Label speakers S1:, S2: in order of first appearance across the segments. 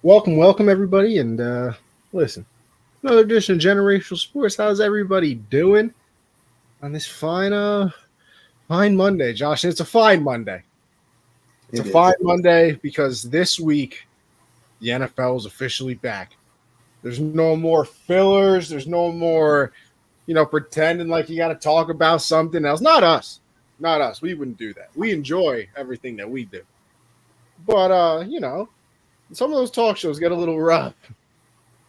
S1: Welcome, everybody, and listen, another edition of Generational Sports. How's everybody doing on this fine Monday, Josh? And it's a fine Monday. It's a
S2: It
S1: fine
S2: is.
S1: Monday because this week the NFL is officially back. There's no more fillers. There's no more, pretending like you got to talk about something else. Not us. Not us. We wouldn't do that. We enjoy everything that we do. But some of those talk shows get a little rough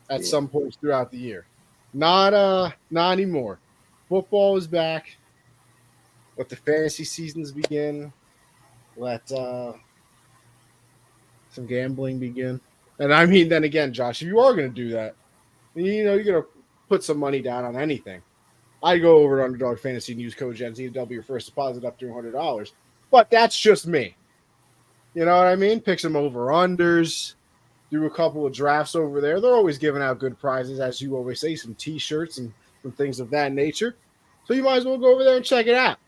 S1: at
S2: Yeah.
S1: some points throughout the year. Not anymore. Football is back. Let the fantasy seasons begin. Let some gambling begin. And I mean, then again, Josh, if you are going to do that, you're going to put some money down on anything. I go over to Underdog Fantasy and use code GENZ to double your first deposit up to $100. But that's just me. You know what I mean? Pick some over unders. Do a couple of drafts over there. They're always giving out good prizes, as you always say, some T-shirts and some things of that nature. So you might as well go over there and check it out.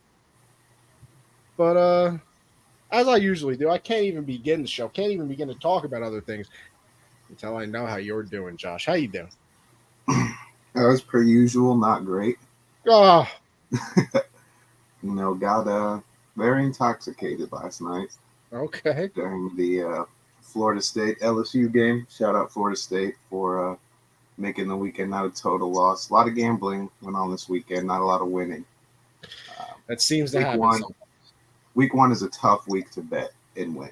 S1: But as I usually do, I can't even begin the show. Can't even begin to talk about other things until I know how you're doing, Josh. How you doing?
S2: As per usual, not great.
S1: Oh,
S2: Got very intoxicated last night
S1: okay.
S2: during the Florida State LSU game. Shout out Florida State for making the weekend not a total loss. A lot of gambling went on this weekend, not a lot of winning.
S1: That seems to
S2: Week
S1: happen.
S2: one, week one is a tough week to bet and win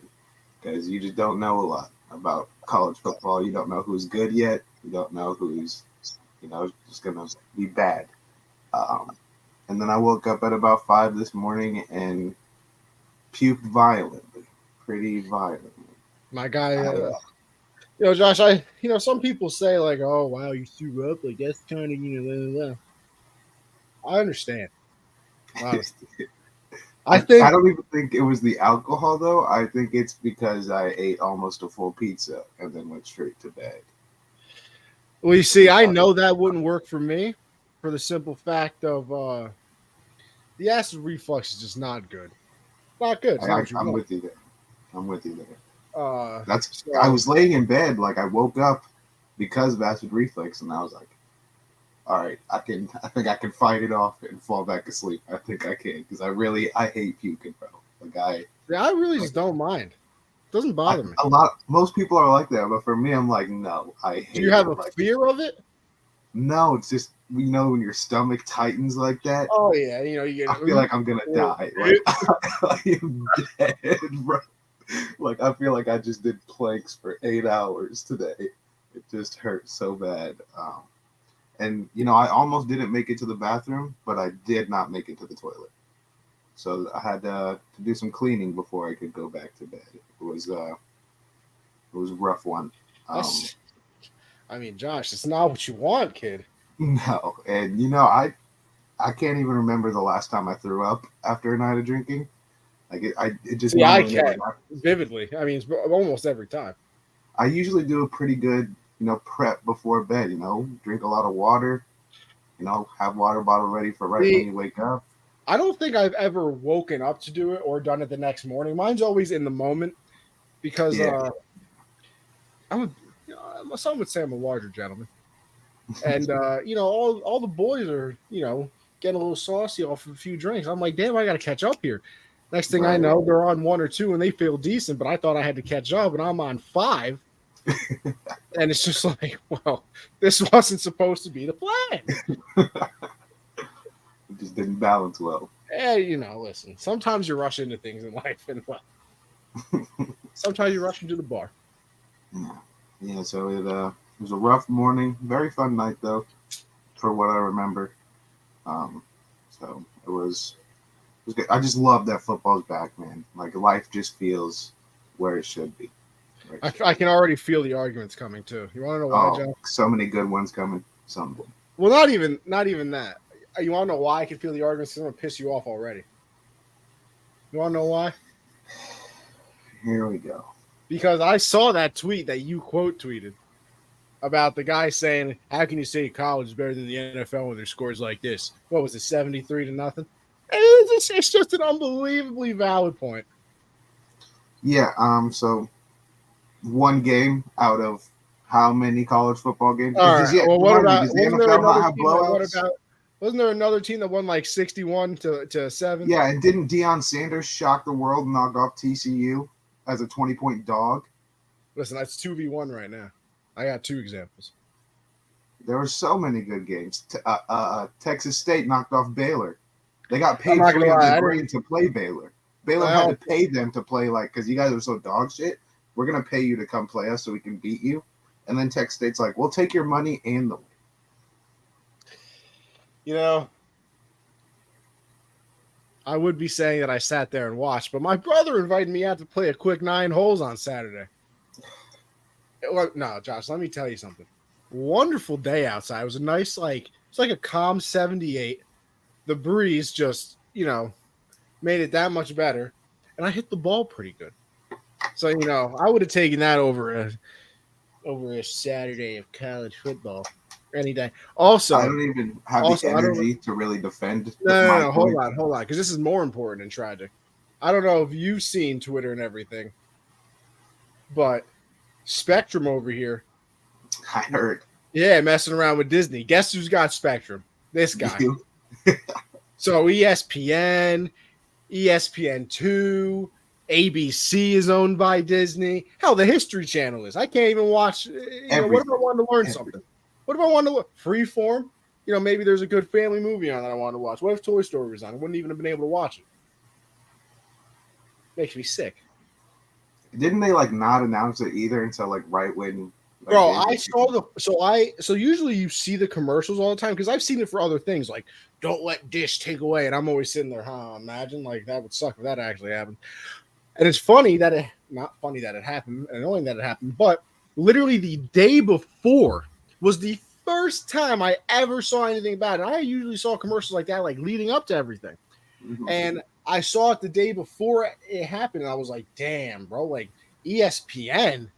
S2: because you just don't know a lot about college football. You don't know who's good yet. You don't know who's just gonna be bad. And then I woke up at about 5 this morning and puked violently, pretty violently.
S1: My guy, Josh, some people say like, "Oh, wow, you threw up." Like that's kind of, blah, blah, blah. I understand. Honestly. I
S2: don't even think it was the alcohol though. I think it's because I ate almost a full pizza and then went straight to bed.
S1: Well, you see, I know that wouldn't work for me for the simple fact of the acid reflux is just not good. Not good.
S2: I'm with you there.
S1: So,
S2: I was laying in bed, like I woke up because of acid reflux, and I was like, all right, I think I can fight it off and fall back asleep. I think I can because I hate puking, bro. Like
S1: I really just don't mind. It doesn't bother me.
S2: Most people are like that, but for me, I'm like, no, I hate.
S1: Do you have
S2: it.
S1: a fear of it?
S2: No, it's just when your stomach tightens like that.
S1: Oh yeah, you get.
S2: I feel like I'm gonna die. Like I'm dead, bro. Like I feel like I just did planks for 8 hours today. It just hurt so bad. And I almost didn't make it to the bathroom, but I did not make it to the toilet. So I had to do some cleaning before I could go back to bed. It was a rough one.
S1: I mean, Josh, it's not what you want, kid.
S2: No, and I can't even remember the last time I threw up after a night of drinking. Like it just.
S1: See, I can vividly. I mean, it's almost every time.
S2: I usually do a pretty good, prep before bed. Drink a lot of water. Have water bottle ready for when you wake up.
S1: I don't think I've ever woken up to do it or done it the next morning. Mine's always in the moment because some would say I'm a larger gentleman, and all the boys are getting a little saucy off of a few drinks. I'm like, damn, I got to catch up here. Next thing I know, they're on 1 or 2 and they feel decent, but I thought I had to catch up, and I'm on 5. And it's just like, well, this wasn't supposed to be the plan.
S2: It just didn't balance well.
S1: Listen, sometimes you rush into things in life, and sometimes you rush into the bar.
S2: Yeah, so it was a rough morning. Very fun night, though, for what I remember. So it was good. I just love that football's back, man. Like, life just feels where it should be.
S1: I can already feel the arguments coming, too. You want to know why, John?
S2: So many good ones coming. Some.
S1: Well, not even that. You want to know why I can feel the arguments? Because I'm going to piss you off already. You want to know why?
S2: Here we go.
S1: Because I saw that tweet that you quote tweeted about the guy saying, how can you say college is better than the NFL when their scores like this? What was it, 73-0? It's just an unbelievably valid point.
S2: Yeah, so one game out of how many college football games?
S1: All right. Well, what about
S2: wasn't there another team
S1: wasn't there another team that won like 61 to 7?
S2: Yeah, and didn't Deion Sanders shock the world and knock off TCU as a 20-point dog?
S1: Listen, that's 2v1 right now. I got 2 examples.
S2: There were so many good games. Texas State knocked off Baylor. They got paid $300,000 to play Baylor. Baylor had to pay them to play, like, because you guys are so dog shit. We're going to pay you to come play us so we can beat you. And then Texas State's like, we'll take your money and the win.
S1: You know, I would be saying that I sat there and watched, but my brother invited me out to play a quick 9 holes on Saturday. No, Josh, let me tell you something. Wonderful day outside. It was a nice, it's like a calm 78. The breeze just, made it that much better. And I hit the ball pretty good. So, I would have taken that over a Saturday of college football any day. Also,
S2: I don't even have the energy to really defend.
S1: No, hold on, because this is more important and tragic. I don't know if you've seen Twitter and everything, but Spectrum over here.
S2: I heard.
S1: Yeah, messing around with Disney. Guess who's got Spectrum? This guy. So ESPN, ESPN2, ABC is owned by Disney. Hell, the History Channel is. I can't even watch. What if I wanted to learn something? What if I wanted to look? Freeform? Maybe there's a good family movie on that I wanted to watch. What if Toy Story was on? I wouldn't even have been able to watch it. Makes me sick.
S2: Didn't they not announce it either until right when?
S1: Bro, I saw so usually you see the commercials all the time because I've seen it for other things like don't let Dish take away, and I'm always sitting there, imagine that would suck if that actually happened. And it's funny that not funny that it happened, annoying that it happened, but literally the day before was the first time I ever saw anything about it. I usually saw commercials like that, leading up to everything. Mm-hmm. And I saw it the day before it happened, and I was like, damn, bro, ESPN.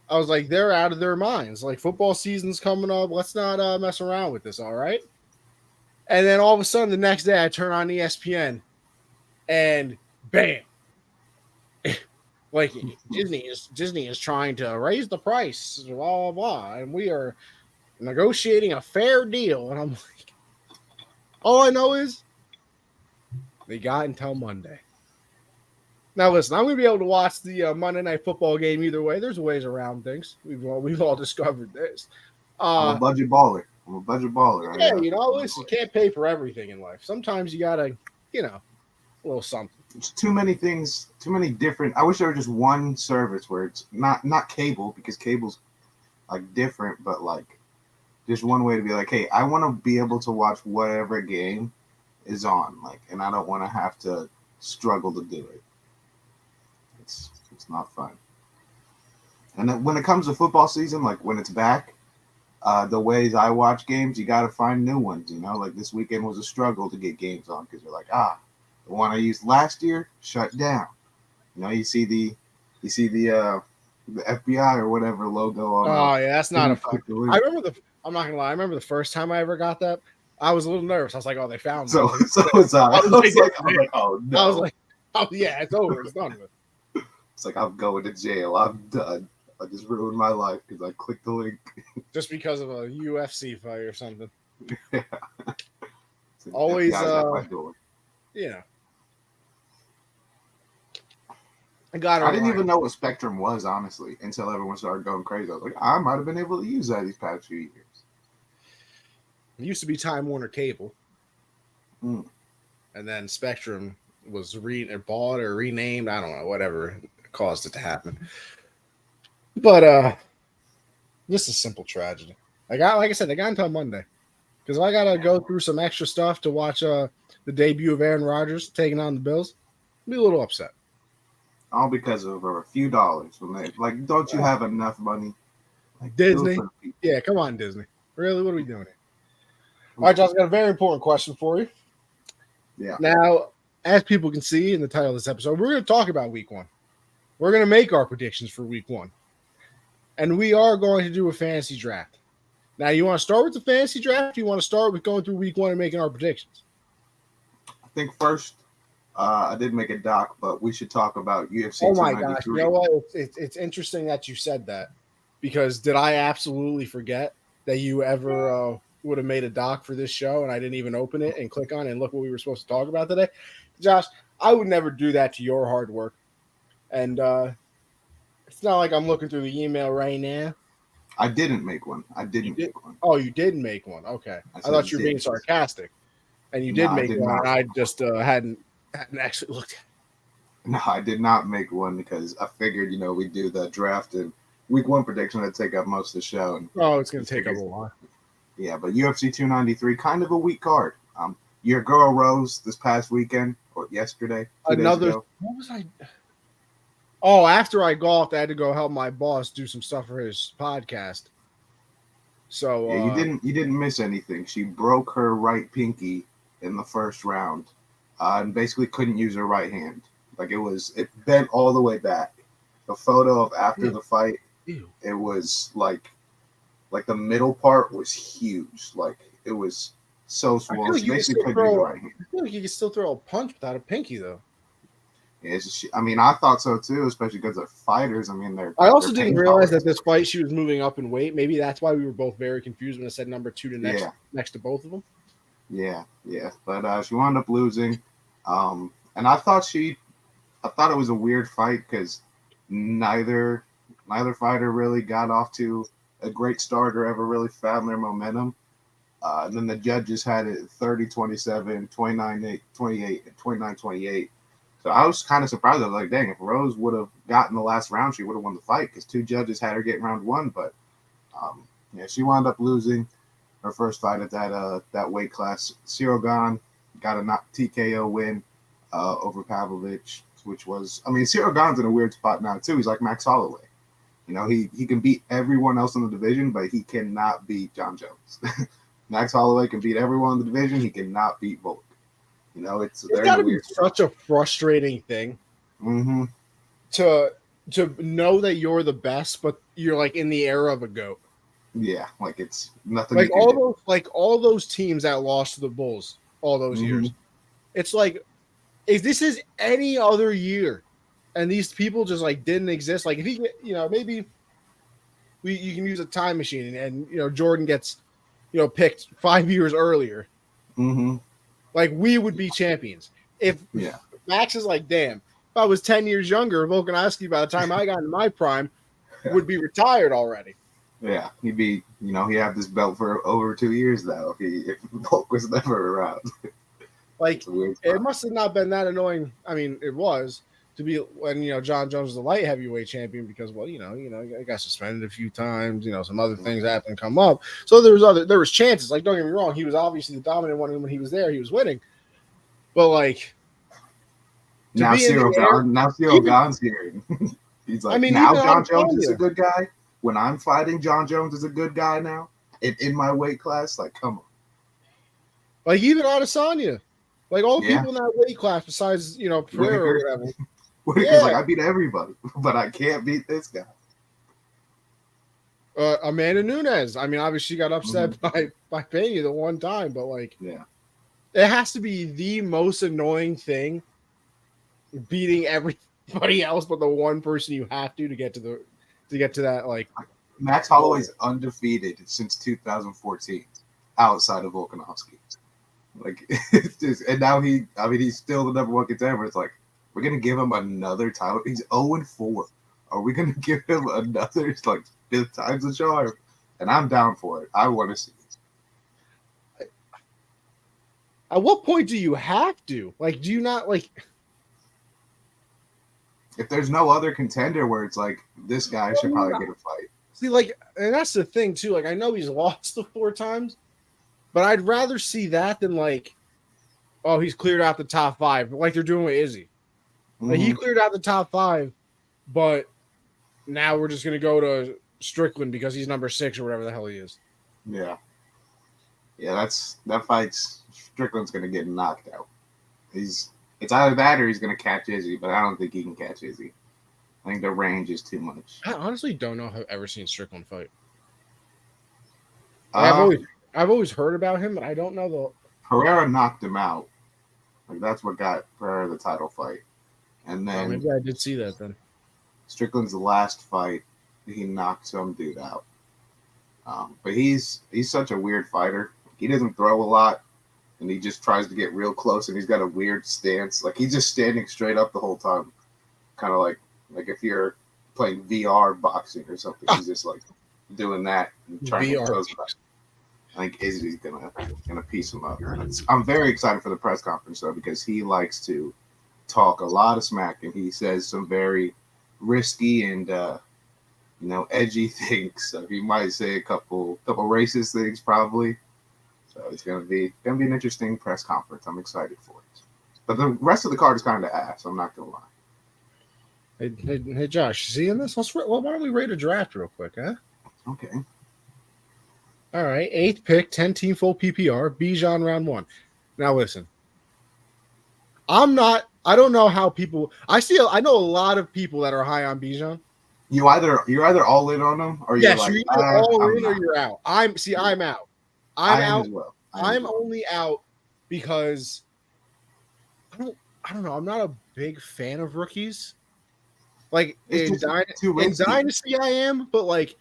S1: I was like, they're out of their minds. Football season's coming up. Let's not mess around with this, all right? And then all of a sudden, the next day, I turn on ESPN, and bam. Disney is trying to raise the price, blah, blah, blah, and we are negotiating a fair deal. And I'm like, all I know is they got until Monday. Now, listen, I'm going to be able to watch the Monday Night Football game either way. There's ways around things. We've all discovered this.
S2: I'm a budget baller.
S1: Yeah, listen, you can't pay for everything in life. Sometimes you got to, a little something.
S2: It's too many things, too many different. I wish there were just one service where it's not cable, because cable's different, but just one way to be hey, I want to be able to watch whatever game is on, and I don't want to have to struggle to do it. It's not fun. And then when it comes to football season, when it's back, the ways I watch games, you got to find new ones. This weekend was a struggle to get games on because you're the one I used last year shut down. You see the FBI or whatever logo on.
S1: Oh yeah, that's not a fun. I'm not gonna lie. I remember the first time I ever got that. I was a little nervous. I was like, "Oh, they found me."
S2: So was I. I was like, "Oh no!"
S1: I was like, "Oh yeah, it's over. It's done with."
S2: It's I'm going to jail. I'm done. I just ruined my life because I clicked the link.
S1: Just because of a UFC fight or something.
S2: Yeah.
S1: Always, I
S2: didn't even know what Spectrum was, honestly, until everyone started going crazy. I was like, I might have been able to use that these past few years.
S1: It used to be Time Warner Cable. And then Spectrum was bought or renamed. I don't know, whatever caused it to happen. But this is simple tragedy. Like I said, they got until Monday. Because I gotta go through some extra stuff to watch the debut of Aaron Rodgers taking on the Bills, I'll be a little upset.
S2: All because of a few dollars. Don't you have enough money?
S1: Disney? Yeah, come on, Disney. Really? What are we doing here? All right, Josh, I got a very important question for you.
S2: Yeah.
S1: Now, as people can see in the title of this episode, we're going to talk about week 1. We're going to make our predictions for week 1. And we are going to do a fantasy draft. Now, you want to start with the fantasy draft? Or you want to start with going through week 1 and making our predictions?
S2: I think first, I did make a doc, but we should talk about UFC
S1: Oh my gosh! You
S2: 293.
S1: know what? It's interesting that you said that because did I absolutely forget that you ever would have made a doc for this show and I didn't even open it and click on it and look what we were supposed to talk about today, Josh? I would never do that to your hard work, and it's not like I'm looking through the email right now.
S2: I didn't make one. I
S1: You
S2: didn't
S1: did?
S2: make one.
S1: Oh, you did make one. Okay,
S2: I
S1: I
S2: said
S1: thought you were being
S2: did.
S1: sarcastic, and you
S2: No,
S1: did
S2: I
S1: make
S2: did
S1: one,
S2: not.
S1: and I just hadn't actually looked at it.
S2: No, I did not make one because I figured, we'd do the draft and week one prediction would take up most of the show. And
S1: Oh, it's going
S2: I
S1: to take up
S2: figured,
S1: a while.
S2: yeah, but UFC 293, kind of a weak card. Your girl Rose this past weekend or yesterday, 2 days ago.
S1: What was I? Oh, after I golfed, I had to go help my boss do some stuff for his podcast. So
S2: Yeah, you didn't miss anything. She broke her right pinky in the first round, and basically couldn't use her right hand. Like it bent all the way back. The photo of after the fight,
S1: ew.
S2: it was like the middle part was huge. Like it was so swollen. She basically couldn't use her right hand.
S1: I feel like you can still throw a punch without a pinky, though.
S2: Yeah, I mean, I thought so too, especially because they're fighters. I mean,
S1: I also
S2: they're
S1: didn't realize that this fight she was moving up in weight. Maybe that's why we were both very confused when I said number 2 to next to both of them.
S2: Yeah. But she wound up losing, and I thought it was a weird fight because neither fighter really got off to a great start or ever really found their momentum. And then the judges had it 30-27, 29-28, and 29-28. So I was kind of surprised. I was like, dang, if Rose would have gotten the last round, she would have won the fight because 2 judges had her get round 1. But she wound up losing her first fight at that weight class. Cyril Gane got a TKO win over Pavlovich, which was, I mean, Cyril Gane's in a weird spot now too. He's like Max Holloway. He can beat everyone else in the division, but he cannot beat John Jones. Max Holloway can beat everyone in the division. He cannot beat Volk. It's
S1: got to be such a frustrating thing to know that you're the best, but you're like in the era of a GOAT.
S2: Yeah, like it's nothing.
S1: Like all those teams that lost to the Bulls all those years. It's like if this is any other year, and these people just like didn't exist. Like if he, maybe you can use a time machine, and Jordan gets, picked 5 years earlier. Like we would be champions if Max is like, damn, if I was 10 years younger, Volkanovski by the time I got in my prime would be retired already.
S2: Yeah, he'd be, he had this belt for over 2 years now. If Volk was never around.
S1: Like it must have not been that annoying. I mean, it was to be when John Jones was the light heavyweight champion because I got suspended a few times. Some other things happened come up. So there was chances. Like don't get me wrong, he was obviously the dominant one, and when he was there, he was winning. But like
S2: now Cyril Gane's here. He's like, now John Jones is a good guy. When I'm fighting, John Jones is a good guy now. In my weight class, like come on.
S1: Like even Adesanya. Like all the people in that weight class, besides Pereira or whatever.
S2: Whitaker's like, I beat everybody, but I can't beat this guy.
S1: Amanda Nunes. I mean, obviously, she got upset by Pena the one time, but like, it has to be the most annoying thing, beating everybody else but the one person you have to get to that. Like,
S2: Max Holloway's undefeated since 2014, outside of Volkanovski. Like, it's just, and now he's still the number 1 contender. It's like, we're going to give him another title. He's 0-4. Are we going to give him another, like, 5th time's a charm? And I'm down for it. I want to see it.
S1: At what point do you have to? Like, do you not, like...
S2: If there's no other contender where it's like, this guy should probably get a fight.
S1: See, like, and that's the thing, too. Like, I know he's lost the 4 times, but I'd rather see that than, like, oh, he's cleared out the top 5, like they're doing with Izzy. Like, he cleared out the top 5, but now we're just going to go to Strickland because he's number 6 or whatever the hell he is.
S2: Yeah. Yeah, that fight's Strickland's going to get knocked out. It's either that or he's going to catch Izzy, but I don't think he can catch Izzy. I think the range is too much.
S1: I honestly don't know if I've ever seen Strickland fight. I've always heard about him, but I don't know the.
S2: Pereira knocked him out. Like that's what got Pereira the title fight. And then
S1: maybe I did see that then.
S2: Strickland's last fight, he knocked some dude out. But he's such a weird fighter. He doesn't throw a lot, and he just tries to get real close, and he's got a weird stance. Like he's just standing straight up the whole time, kind of like if you're playing VR boxing or something. He's just like doing that and trying to get close. I think Izzy's gonna piece him up. I'm very excited for the press conference though, because he likes to talk a lot of smack, and he says some very risky and edgy things. So he might say a couple racist things probably. So it's gonna be an interesting press conference. I'm excited for it. But the rest of the card is kind of ass. I'm not gonna lie.
S1: Hey, Josh, seeing this? Why don't we rate a draft real quick, huh?
S2: Okay.
S1: All right, 8th pick, 10-team full PPR, Bijan round 1. Now listen, I don't know how people. I know a lot of people that are high on Bijan.
S2: You're either all in on him or you're
S1: yes, you're either all in or you're out. I'm out. I'm out.
S2: As well.
S1: I'm only out because I don't know. I'm not a big fan of rookies. Like in Dynasty, I am, but like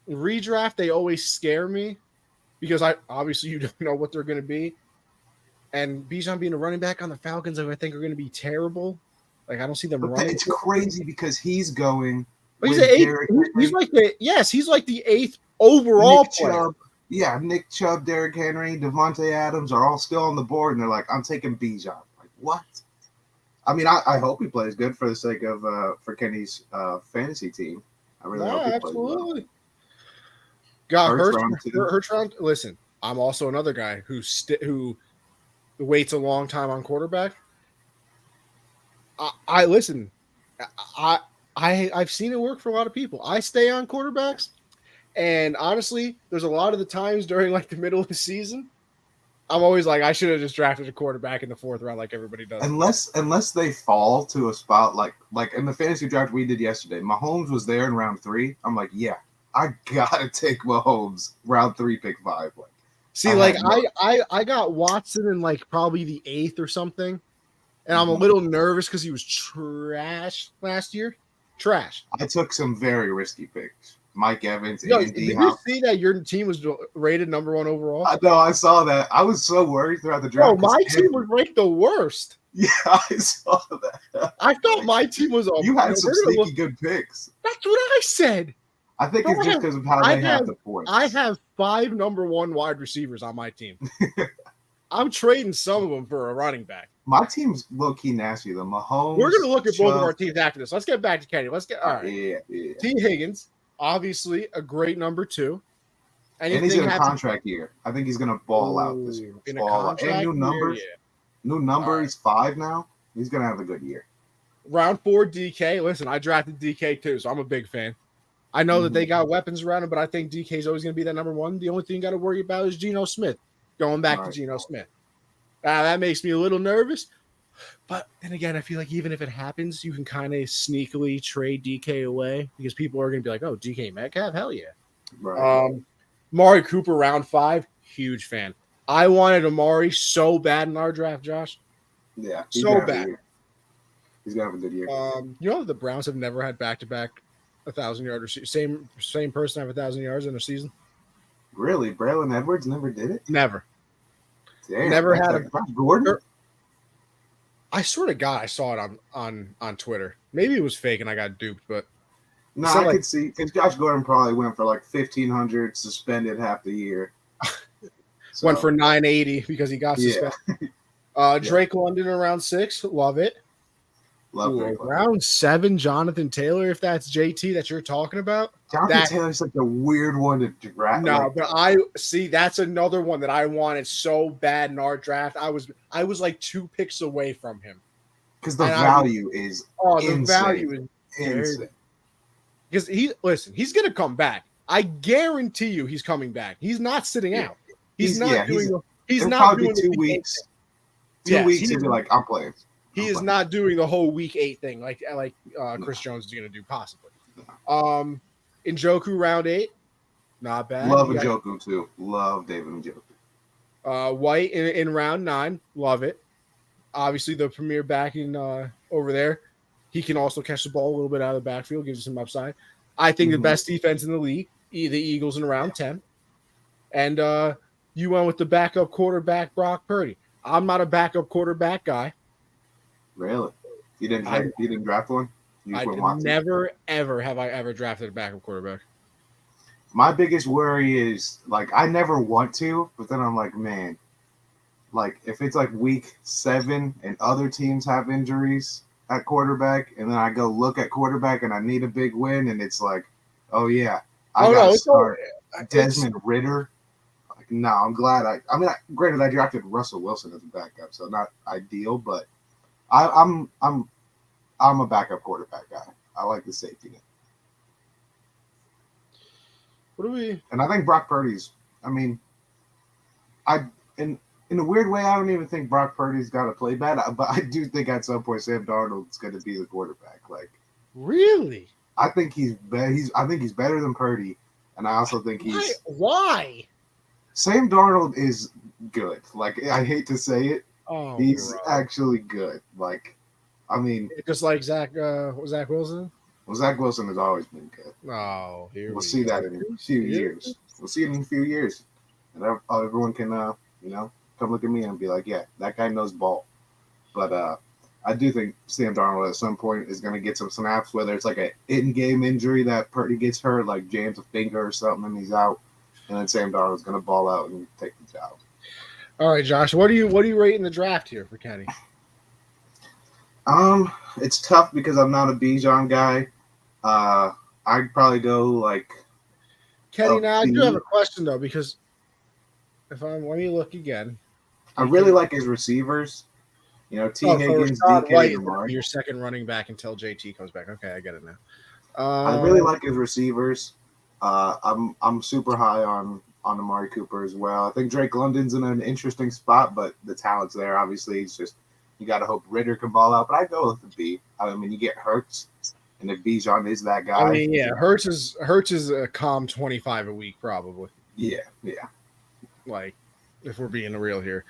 S1: redraft, they always scare me because obviously you don't know what they're going to be. And Bijan being a running back on the Falcons, I think are going to be terrible. Like I don't see them running.
S2: It's crazy because he's going.
S1: But he's the 8th. He's like the 8th overall player.
S2: Nick Chubb, Derrick Henry, Devontae Adams are all still on the board, and they're like, I'm taking Bijan. Like, what? I mean, I hope he plays good for the sake of for Kenny's fantasy team. I really hope he plays well.
S1: Got Hurts round. Listen, I'm also another guy who waits a long time on quarterback. I've seen it work for a lot of people. I stay on quarterbacks. And honestly, there's a lot of the times during like the middle of the season, I'm always like, I should have just drafted a quarterback in the 4th round like everybody does.
S2: Unless they fall to a spot like in the fantasy draft we did yesterday, Mahomes was there in round 3. I'm like, yeah, I gotta take Mahomes round 3, pick 5. Like,
S1: see, I got Watson in like probably the 8th or something, and I'm a little nervous because he was trash last year. Trash.
S2: I took some very risky picks. Mike Evans,
S1: did you see that your team was rated number 1 overall?
S2: No, I saw that. I was so worried throughout the draft.
S1: My team was ranked the worst.
S2: Yeah, I saw that.
S1: I thought my team was.
S2: You had some sneaky good picks.
S1: That's what I said.
S2: I think it's just because of how they have the points.
S1: I have 5 number 1 wide receivers on my team. I'm trading some of them for a running back.
S2: My team's low-key nasty, though. Mahomes.
S1: We're going to look at both of our teams after this. Let's get back to Kenny. All right.
S2: Yeah.
S1: T. Higgins, obviously a great number 2.
S2: And he's in a contract year. I think he's going to ball out this year.
S1: In a contract
S2: and new numbers.
S1: Year, yeah.
S2: New number. He's 5 now. He's going to have a good year.
S1: Round 4, DK. Listen, I drafted DK too, so I'm a big fan. I know that they got weapons around him, but I think DK is always going to be that number 1. The only thing you got to worry about is Geno Smith. Going back to Geno Smith. That makes me a little nervous. But then again, I feel like even if it happens, you can kind of sneakily trade DK away because people are going to be like, oh, DK Metcalf? Hell yeah.
S2: Right.
S1: Amari Cooper, round 5, huge fan. I wanted Amari so bad in our draft, Josh.
S2: Yeah.
S1: So bad.
S2: He's going to have a good year.
S1: You know the Browns have never had back-to-back 1,000-yard receivers. Same person have 1,000 yards in a season.
S2: Really? Braylon Edwards never did it?
S1: Never.
S2: Damn,
S1: never had a
S2: Gordon.
S1: I swear to God, I saw it on Twitter. Maybe it was fake and I got duped, but
S2: no, I could see because Josh Gordon probably went for like 1,500, suspended half the year.
S1: Went for 980 because he got suspended. Drake London around 6, love it. Round 7, Jonathan Taylor, if that's JT that you're talking about.
S2: Jonathan Taylor's like a weird one to draft.
S1: No, but I see that's another one that I wanted so bad in our draft. I was like 2 picks away from him.
S2: Because the value is insane.
S1: The value is insane. Because he's gonna come back. I guarantee you he's coming back. He's not sitting out. He's not doing
S2: 2 weeks. 2 weeks he'll be like, I'm playing.
S1: He is not doing the whole week 8 thing like Chris Jones is going to do possibly. Njoku round 8, not bad.
S2: Love Njoku too. Love David Njoku.
S1: White in round 9, love it. obviously the premier back in over there. He can also catch the ball a little bit out of the backfield, gives you some upside. I think the best defense in the league, the Eagles in round 10. And you went with the backup quarterback, Brock Purdy. I'm not a backup quarterback guy.
S2: Really? You didn't draft one? You just went Watson?
S1: Never, ever have I ever drafted a backup quarterback.
S2: My biggest worry is, like, I never want to, but then I'm like, man, like, if it's like week 7 and other teams have injuries at quarterback, and then I go look at quarterback and I need a big win, and it's like, oh, yeah, I got to start Desmond Ridder. Like, no, I'm glad granted, I drafted Russell Wilson as a backup, so not ideal, but I'm a backup quarterback guy. I like the safety net.
S1: What do we?
S2: And I think Brock Purdy's. I mean, in a weird way, I don't even think Brock Purdy's got to play bad, but I do think at some point Sam Darnold's going to be the quarterback. Like,
S1: really?
S2: I think he's better than Purdy, and I also think he's.
S1: Why?
S2: Sam Darnold is good. Like, I hate to say it, he's actually good. Like, I mean,
S1: just like Zach Wilson.
S2: Well, Zach Wilson has always been good.
S1: Oh,
S2: we'll see that in a few years. We'll see it in a few years, and everyone can, come look at me and be like, yeah, that guy knows ball. But I do think Sam Darnold at some point is going to get some snaps, whether it's like an in-game injury that Purdy gets hurt, like jams a finger or something, and he's out, and then Sam Darnold's going to ball out and take the job. All
S1: right, Josh, what do you rate in the draft here for Kenny?
S2: It's tough because I'm not a Bijan guy. I'd probably go like
S1: Kenny. Now I do have a question though, because let me look again.
S2: I really like his receivers. You know, T. Higgins, DK, Lamar.
S1: Your second running back until JT comes back. Okay, I get it now.
S2: I really like his receivers. I'm super high on Amari Cooper as well. I think Drake London's in an interesting spot, but the talent's there. Obviously, it's just you got to hope Ridder can ball out. But I go with the B. I mean, you get Hurts, and if Bijan is that guy,
S1: I mean, yeah, Hurts is a calm 25 a week probably.
S2: Yeah.
S1: Like, if we're being real here.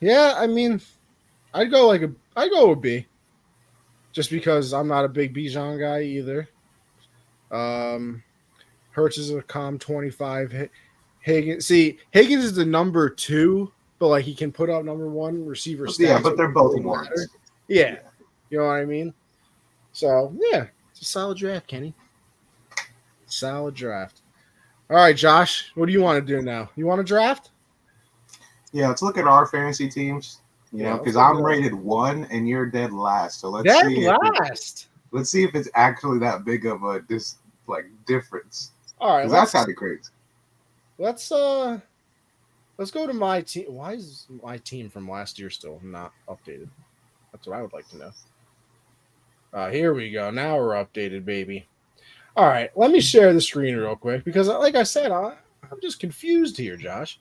S1: Yeah, I mean, I go with B, just because I'm not a big Bijan guy either. Hurts is a calm 25. Higgins is the number 2, but like he can put up number 1 receiver stats.
S2: Yeah, but they're both ones.
S1: Yeah, you know what I mean. So yeah, it's a solid draft, Kenny. Solid draft. All right, Josh, what do you want to do now? You want to draft?
S2: Yeah, let's look at our fantasy teams. You know, because I'm rated 1 and you're dead last. So let's see if it's actually that big of a difference.
S1: All right,
S2: that's kind of crazy.
S1: Let's go to my team. Why is my team from last year still not updated? That's what I would like to know. Here we go. Now we're updated, baby. All right, let me share the screen real quick because, like I said, I'm just confused here, Josh.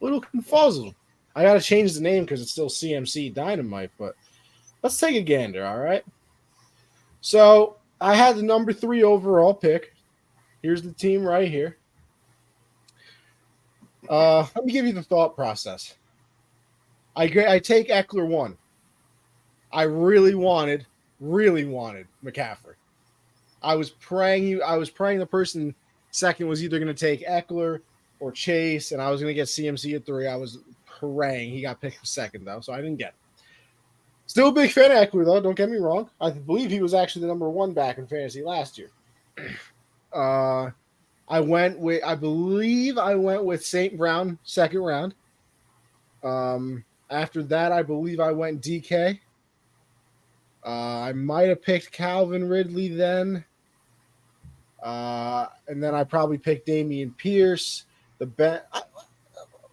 S1: A little confuzzled. I got to change the name because it's still CMC Dynamite, but let's take a gander, all right? So I had the number 3 overall pick. Here's the team right here. Let me give you the thought process. I take Eckler 1. I really wanted McCaffrey. I was praying the person second was either going to take Eckler or Chase, and I was going to get CMC at 3. I was praying he got picked second, though, so I didn't get it. Still a big fan of Eckler, though. Don't get me wrong. I believe he was actually the number 1 back in fantasy last year. I believe I went with St. Brown second round. After that, I believe I went DK. I might have picked Calvin Ridley then. And then I probably picked Damian Pierce.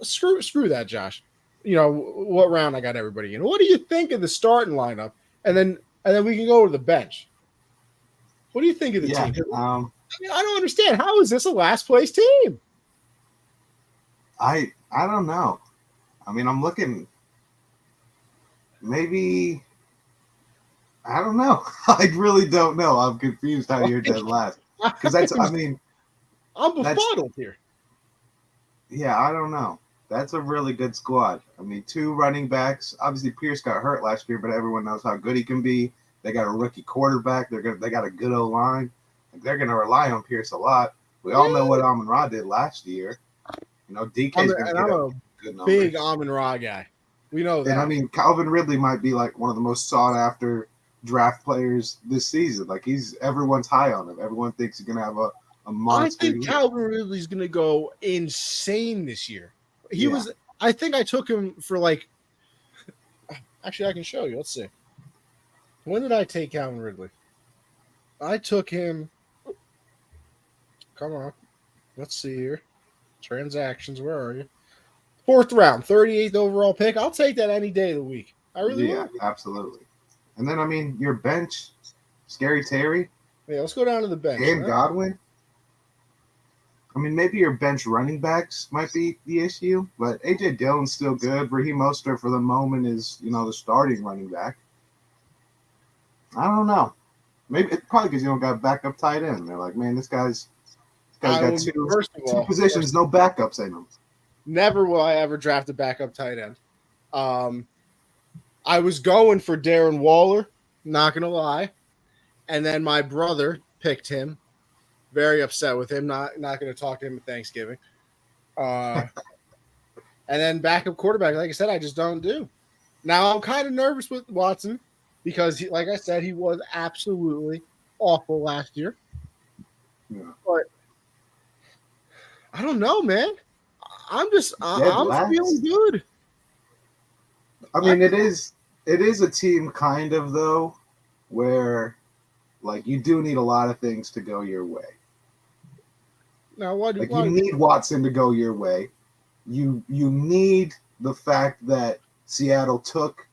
S1: Screw that, Josh. You know what round I got everybody in. What do you think of the starting lineup? And then we can go to the bench. What do you think of the team? I don't understand. How is this a last place team?
S2: I don't know. I mean, I'm looking. Maybe. I don't know. I really don't know. I'm confused how you're dead last. Because I'm befuddled here. Yeah, I don't know. That's a really good squad. I mean, 2 running backs. Obviously, Pierce got hurt last year, but everyone knows how good he can be. They got a rookie quarterback. They got a good O-line. They're gonna rely on Pierce a lot. We all know what Amon-Ra did last year. You know, DK's gonna get
S1: I'm a
S2: good numbers.
S1: big Amon-Ra guy. We know that.
S2: And I mean, Calvin Ridley might be like one of the most sought after draft players this season. Like everyone's high on him. Everyone thinks he's gonna have a monster.
S1: I think Calvin Ridley's gonna go insane this year. I think I took him for like. Actually, I can show you. Let's see. When did I take Calvin Ridley? I took him. Come on. Let's see here. Transactions. Where are you? 4th round, 38th overall pick. I'll take that any day of the week. I really will.
S2: Absolutely. And then, I mean, your bench, Scary Terry.
S1: Yeah, let's go down to the bench.
S2: And Godwin. I mean, maybe your bench running backs might be the issue, but A.J. Dillon's still good. Raheem Mostert for the moment is, the starting running back. I don't know. Maybe it's probably because you don't got backup tight end. They're like, man, this guy's got two positions, no backups in him.
S1: Never will I ever draft a backup tight end. I was going for Darren Waller, not going to lie. And then my brother picked him. Very upset with him. Not going to talk to him at Thanksgiving. And then backup quarterback, like I said, I just don't do. Now, I'm kind of nervous with Watson because, like I said, he was absolutely awful last year. Yeah. But I don't know, man. I'm feeling good.
S2: I mean, it is a team kind of, though, where, like, you do need a lot of things to go your way.
S1: Now,
S2: you need Watson to go your way. You need the fact that Seattle took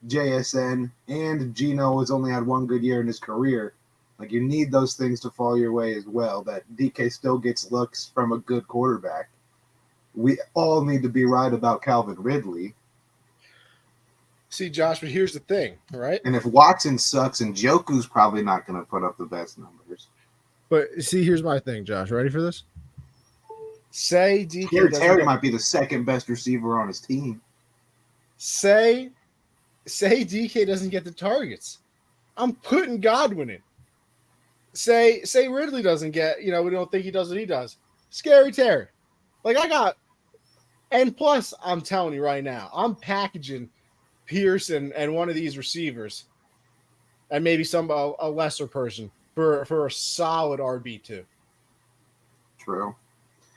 S2: JSN and Geno has only had one good year in his career. Like, you need those things to fall your way as well, that DK still gets looks from a good quarterback. We all need to be right about Calvin Ridley.
S1: See, Josh, but here's the thing, right?
S2: And if Watson sucks, and Njoku's probably not going to put up the best numbers.
S1: But see, here's my thing, Josh. Ready for this? Say DK
S2: Terry might be the second best receiver on his team.
S1: Say DK doesn't get the targets. I'm putting Godwin in. Say Ridley doesn't get, we don't think he does what he does. Scary Terry. Like and plus, I'm telling you right now, I'm packaging Pierce and one of these receivers and maybe a lesser person for a solid RB2.
S2: True.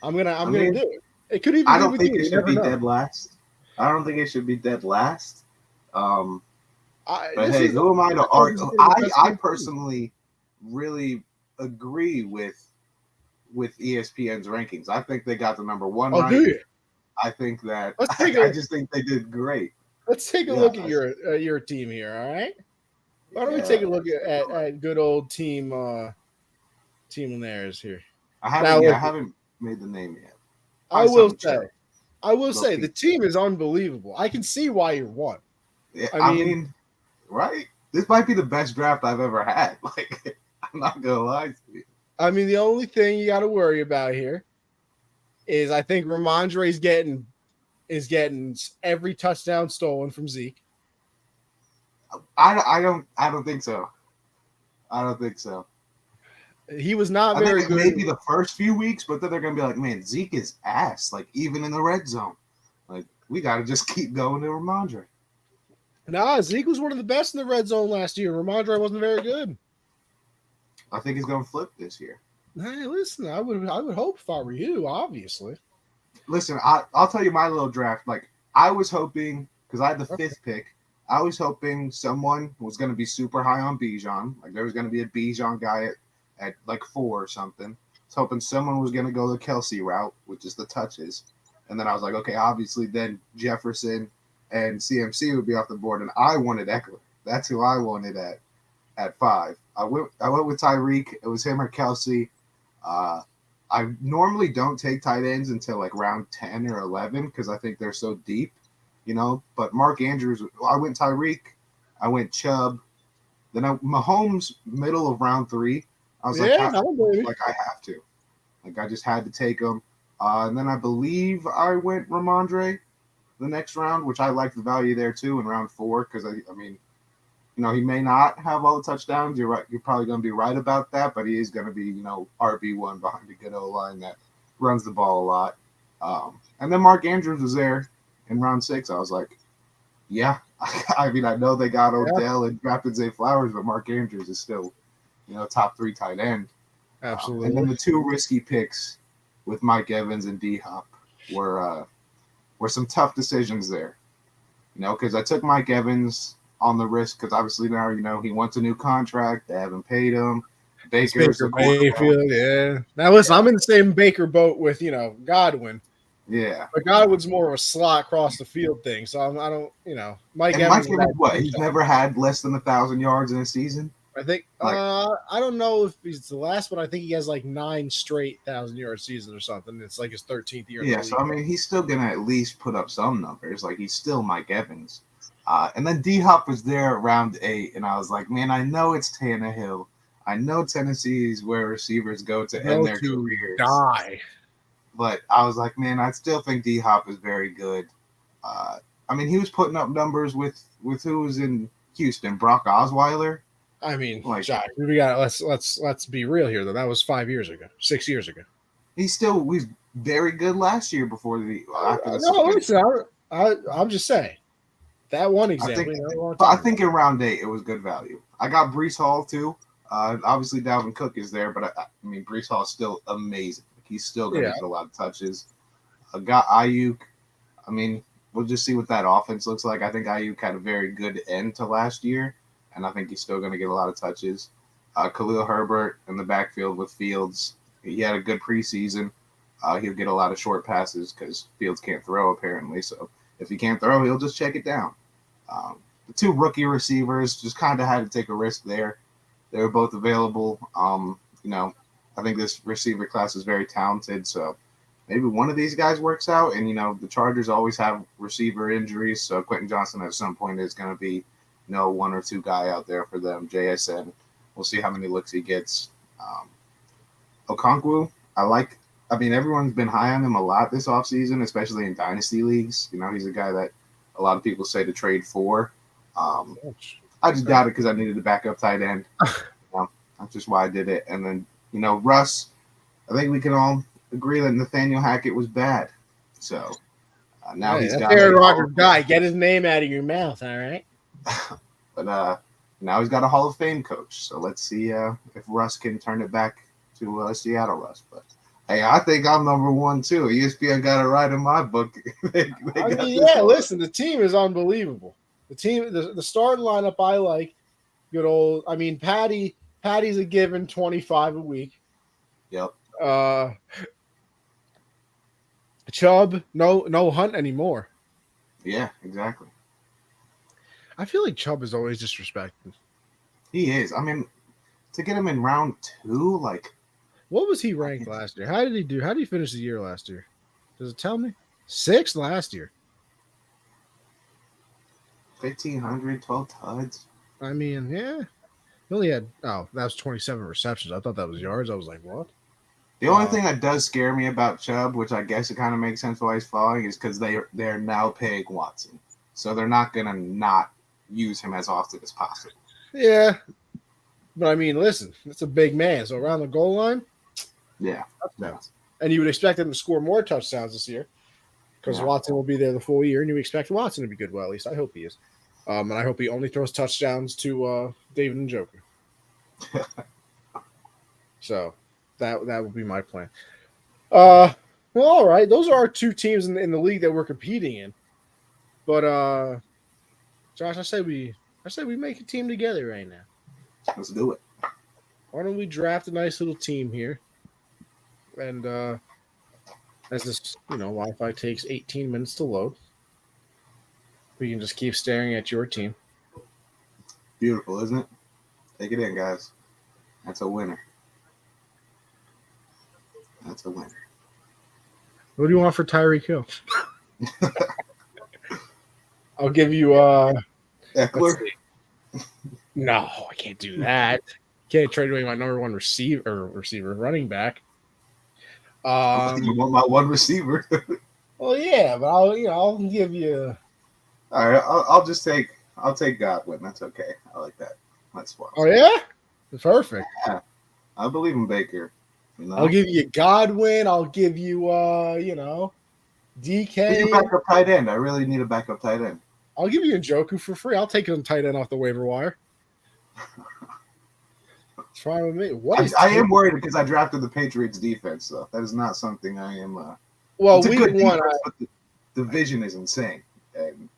S1: I'm gonna do it. It could even.
S2: I don't think it should be dead last. I don't think it should be dead last. But hey, who am I to argue? I personally really agree with ESPN's rankings. I think they got the number one right.
S1: Do you?
S2: I think that. I just think they did great.
S1: Let's take a look at your team here. All right. Why don't we take a look at good old team theirs here?
S2: I haven't made the name yet.
S1: I will say the team is unbelievable. I can see why you're one.
S2: Yeah, I mean, right? This might be the best draft I've ever had. Like, I'm not gonna lie to you.
S1: I mean, the only thing you got to worry about here is I think Ramondre is getting every touchdown stolen from Zeke.
S2: I don't think so. I don't think so.
S1: He was not very good.
S2: Maybe the first few weeks, but then they're gonna be like, man, Zeke is ass. Like, even in the red zone, like, we gotta just keep going to Ramondre.
S1: Nah, Zeke was one of the best in the red zone last year. Ramondre wasn't very good.
S2: I think he's gonna flip this year.
S1: Hey, listen, I would hope if I were you, obviously.
S2: Listen, I'll tell you my little draft. Like, I was hoping, because I had the 5th pick, I was hoping someone was going to be super high on Bijan. Like, there was going to be a Bijan guy at like 4 or something. I was hoping someone was going to go the Kelsey route, which is the touches. And then I was like, okay, obviously then Jefferson and CMC would be off the board. And I wanted Eckler. That's who I wanted at 5. I went with Tyreek. It was him or Kelsey. I normally don't take tight ends until like round 10 or 11 because I think they're so deep, But Mark Andrews, I went Tyreek. I went Chubb. Then Mahomes, middle of round 3. I was I have to. Like, I just had to take him. And then I believe I went Ramondre the next round, which I like the value there too in round 4 because I mean, he may not have all the touchdowns. You're right. You're probably going to be right about that, but he is going to be, RB1 behind a good O line that runs the ball a lot. And then Mark Andrews was there in round 6. I was like, yeah. I mean, I know they got Odell and drafted Zay Flowers, but Mark Andrews is still, top 3 tight end.
S1: Absolutely.
S2: And then the 2 risky picks with Mike Evans and D Hop were some tough decisions there. Because I took Mike Evans on the risk because obviously now, he wants a new contract. They haven't paid him. Baker
S1: Mayfield, yeah. Now listen, I'm in the same Baker boat with Godwin.
S2: Yeah,
S1: but Godwin's more of a slot across the field thing. So I don't,
S2: Mike Evans, what? He's never had less than 1,000 yards in a season.
S1: I think. I don't know if he's the last, but I think he has like 9 straight 1,000-yard seasons or something. It's like his 13th year.
S2: Yeah, so I mean, he's still gonna at least put up some numbers. Like he's still Mike Evans. And then D Hop was there at round 8, and I was like, man, I know it's Tannehill. I know Tennessee is where receivers go to end their careers.
S1: Die.
S2: But I was like, man, I still think D Hop is very good. I mean, he was putting up numbers with who was in Houston, Brock Osweiler.
S1: I mean, Josh, we got let's be real here though. That was 5 years ago, 6 years ago.
S2: He's very good last year before the.
S1: No, listen, I'm just saying that one example.
S2: I think in round 8 it was good value. I got Breece Hall too. Obviously Dalvin Cook is there, but I mean Breece Hall is still amazing. He's still going to get a lot of touches. I got Ayuk. I mean, we'll just see what that offense looks like. I think Ayuk had a very good end to last year, and I think he's still going to get a lot of touches. Khalil Herbert in the backfield with Fields. He had a good preseason. He'll get a lot of short passes because Fields can't throw, apparently. So if he can't throw, he'll just check it down. The 2 rookie receivers just kind of had to take a risk there. They were both available. I think this receiver class is very talented, so maybe one of these guys works out. And, the Chargers always have receiver injuries, so Quentin Johnson at some point is going to be, 1 or 2 guy out there for them, JSN. We'll see how many looks he gets. Okonkwo, everyone's been high on him a lot this offseason, especially in dynasty leagues. He's a guy that a lot of people say to trade for. I just got it because I needed a backup tight end. That's just why I did it. And then, Russ, I think we can all agree that Nathaniel Hackett was bad. So now he's got
S1: Aaron Rodgers guy. Get his name out of your mouth, all right?
S2: But now he's got a Hall of Fame coach. So let's see if Russ can turn it back to Seattle Russ. But hey, I think I'm number 1 too. ESPN got it right in my book.
S1: Listen, the team is unbelievable. The team, the starting lineup I like. Good old. I mean, Patty's a given 25 a week.
S2: Yep.
S1: Chubb, no Hunt anymore.
S2: Yeah, exactly.
S1: I feel like Chubb is always disrespected.
S2: He is. I mean, to get him in round 2, like.
S1: What was he ranked last year? How did he do? How did he finish the year last year? Does it tell me? 6th last year.
S2: 1,500, 12 tuds.
S1: I mean, yeah. He only had, that was 27 receptions. I thought that was yards. I was like, what?
S2: The only thing that does scare me about Chubb, which I guess it kind of makes sense why he's falling, is because they're now paying Watson. So they're not going to not use him as often as possible.
S1: Yeah. But, I mean, listen, it's a big man. So around the goal line,
S2: yeah.
S1: Touchdowns. And you would expect him to score more touchdowns this year because Watson will be there the full year, and you expect Watson to be good. Well, at least I hope he is. And I hope he only throws touchdowns to David and Joker. So that would be my plan. Well, all right. Those are our 2 teams in the league that we're competing in. But Josh, I say we make a team together right now.
S2: Let's do it.
S1: Why don't we draft a nice little team here? And as this, Wi-Fi takes 18 minutes to load, we can just keep staring at your team.
S2: Beautiful, isn't it? Take it in, guys. That's a winner. That's a winner.
S1: What do you want for Tyreek Hill? I'll give you
S2: Eckler.
S1: No, I can't do that. Can't trade away my number 1 receiver running back.
S2: You want my one receiver?
S1: Well, yeah, but I'll give you.
S2: All right, I'll take Godwin. That's okay. I like that. That's fun.
S1: Oh yeah, perfect.
S2: Yeah, I believe in Baker.
S1: I'll give you Godwin. I'll give you
S2: Who's
S1: DK.
S2: your backup tight end? I really need a backup tight end.
S1: I'll give you Njoku for free. I'll take him tight end off the waiver wire. It's fine with me.
S2: I am worried because I drafted the Patriots defense, though. That is not something I am.
S1: Well,
S2: it's a
S1: week
S2: good
S1: one,
S2: defense, but the division is insane, and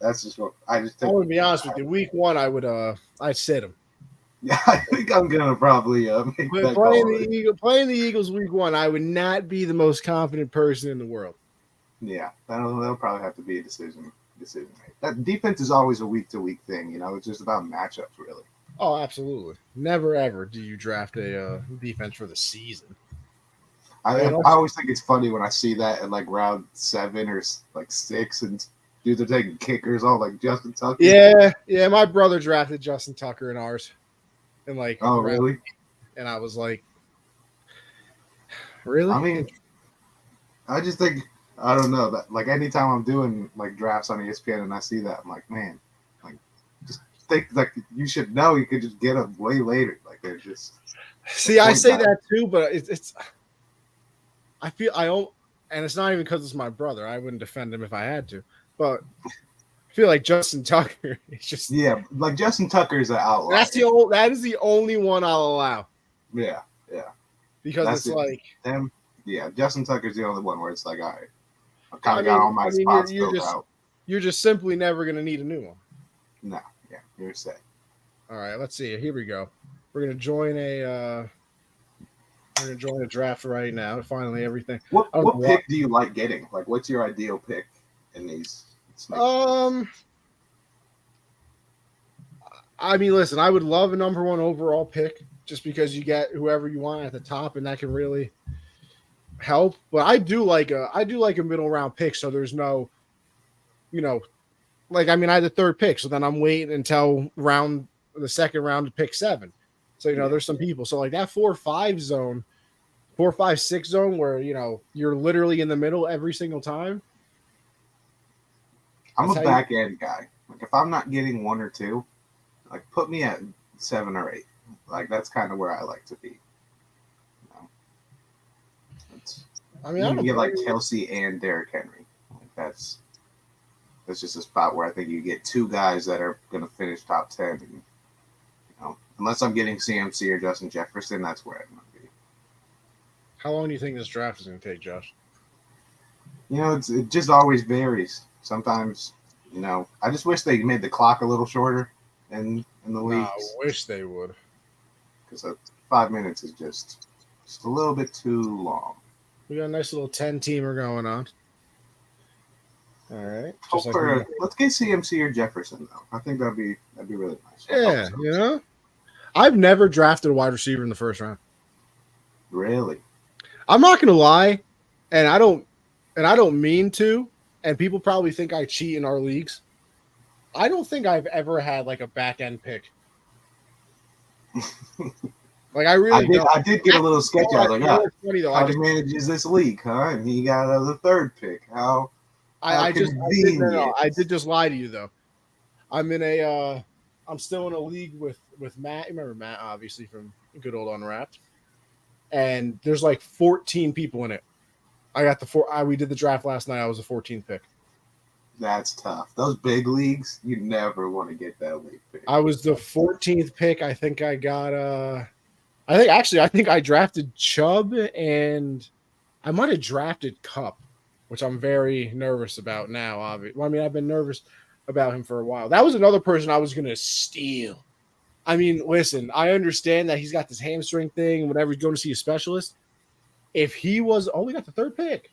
S2: that's just what I just.
S1: I would be honest with you. Week one, I'd sit him.
S2: Yeah, I think I'm gonna probably make that
S1: playing the Eagles week one. I would not be the most confident person in the world.
S2: Yeah, that'll probably have to be a decision. That defense is always a week to week thing. It's just about matchups, really.
S1: Oh, absolutely. Never ever do you draft a defense for the season.
S2: I always think it's funny when I see that in like round 7 or like 6, and dudes are taking kickers, all like Justin Tucker.
S1: Yeah. My brother drafted Justin Tucker in ours, and like,
S2: oh really?
S1: And I was like, really?
S2: I mean, I just think I don't know that. Like anytime I'm doing like drafts on ESPN and I see that, I'm like, man, like just think like you should know you could just get them way later. Like they're just.
S1: See, I say that too, but it's. I feel I don't, and it's not even because it's my brother. I wouldn't defend him if I had to, but I feel like Justin Tucker is just
S2: like Justin Tucker is an outlier.
S1: That is the only one I'll allow.
S2: Yeah,
S1: because that's it's like
S2: them. Yeah, Justin Tucker's the only one where it's like, all right, I kind of got all my spots filled out.
S1: You're just simply never going to need a new one.
S2: No, yeah, you're set.
S1: All right, let's see. Here we go. We're going to join a. We're going to join a draft right now. Finally, everything.
S2: What pick do you like getting? Like, what's your ideal pick in these?
S1: I mean, listen, I would love a number 1 overall pick just because you get whoever you want at the top, and that can really help. But I do like a middle round pick, so there's no, like I mean, I had the 3rd pick, so then I'm waiting until the second round to pick 7. So there's some people. So like that 4-5 zone, 4-5-6 zone, where you're literally in the middle every single time.
S2: I'm a back end guy. Like if I'm not getting 1 or 2, like put me at 7 or 8. Like that's kind of where I like to be. I mean, I don't get like Kelsey and Derrick Henry. Like that's just a spot where I think you get 2 guys that are going to finish top 10. And, unless I'm getting CMC or Justin Jefferson, that's where I'm going to be.
S1: How long do you think this draft is going to take, Josh?
S2: It just always varies. Sometimes, I just wish they made the clock a little shorter in the league.
S1: I wish they would.
S2: Because 5 minutes is just a little bit too long.
S1: We got a nice little 10-teamer going on. All right.
S2: Let's get CMC or Jefferson though. I think that'd be really nice.
S1: Yeah, I've never drafted a wide receiver in the first round.
S2: Really?
S1: I'm not gonna lie, and I don't mean to, and people probably think I cheat in our leagues. I don't think I've ever had like a back end pick. Like I
S2: did get a little sketch out. Like, how he manages this league, huh? And he got the 3rd pick. I did just lie to you though. I'm still in a league with Matt. You remember Matt, obviously from good old Unwrapped. And there's like 14 people in it. I got we did the draft last night. I was the 14th pick. That's tough. Those big leagues, you never want to get that league pick.
S1: I was the 14th pick. I think I got I think I drafted Chubb, and I might have drafted Cup, which I'm very nervous about now. Obviously, I mean, I've been nervous about him for a while. That was another person I was going to steal. I mean, listen, I understand that he's got this hamstring thing, whenever he's going to see a specialist. If he was, we got the 3rd pick.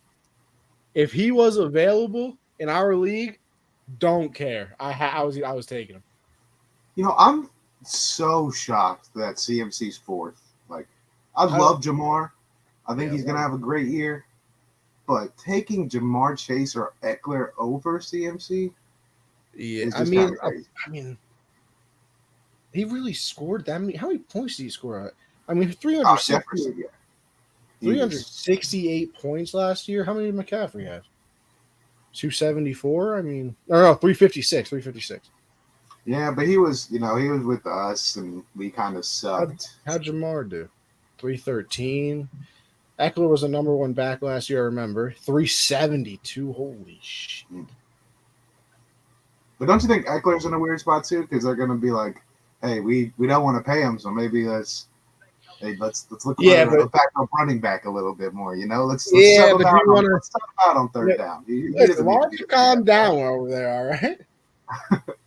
S1: If he was available in our league, don't care. I was taking him.
S2: I'm so shocked that CMC's 4th. Like, I love Jamar. I think he's going to have a great year. But taking Jamar Chase or Eckler over CMC,
S1: I mean, he really scored that many. How many points did he score? I mean, 300.
S2: Jefferson,
S1: 368 points last year. How many did McCaffrey have? 274. I mean, no, 356. 356.
S2: Yeah, but he was with us, and we kind of sucked.
S1: How'd Jamar do? 313. Eckler was the number one back last year, I remember. 372. Holy shit.
S2: But don't you think Eckler's in a weird spot too? Because they're gonna be like, hey, we don't want to pay him, so maybe let's look for a backup running back a little bit more. Let's settle down on third down.
S1: Why don't you calm down over there, all right?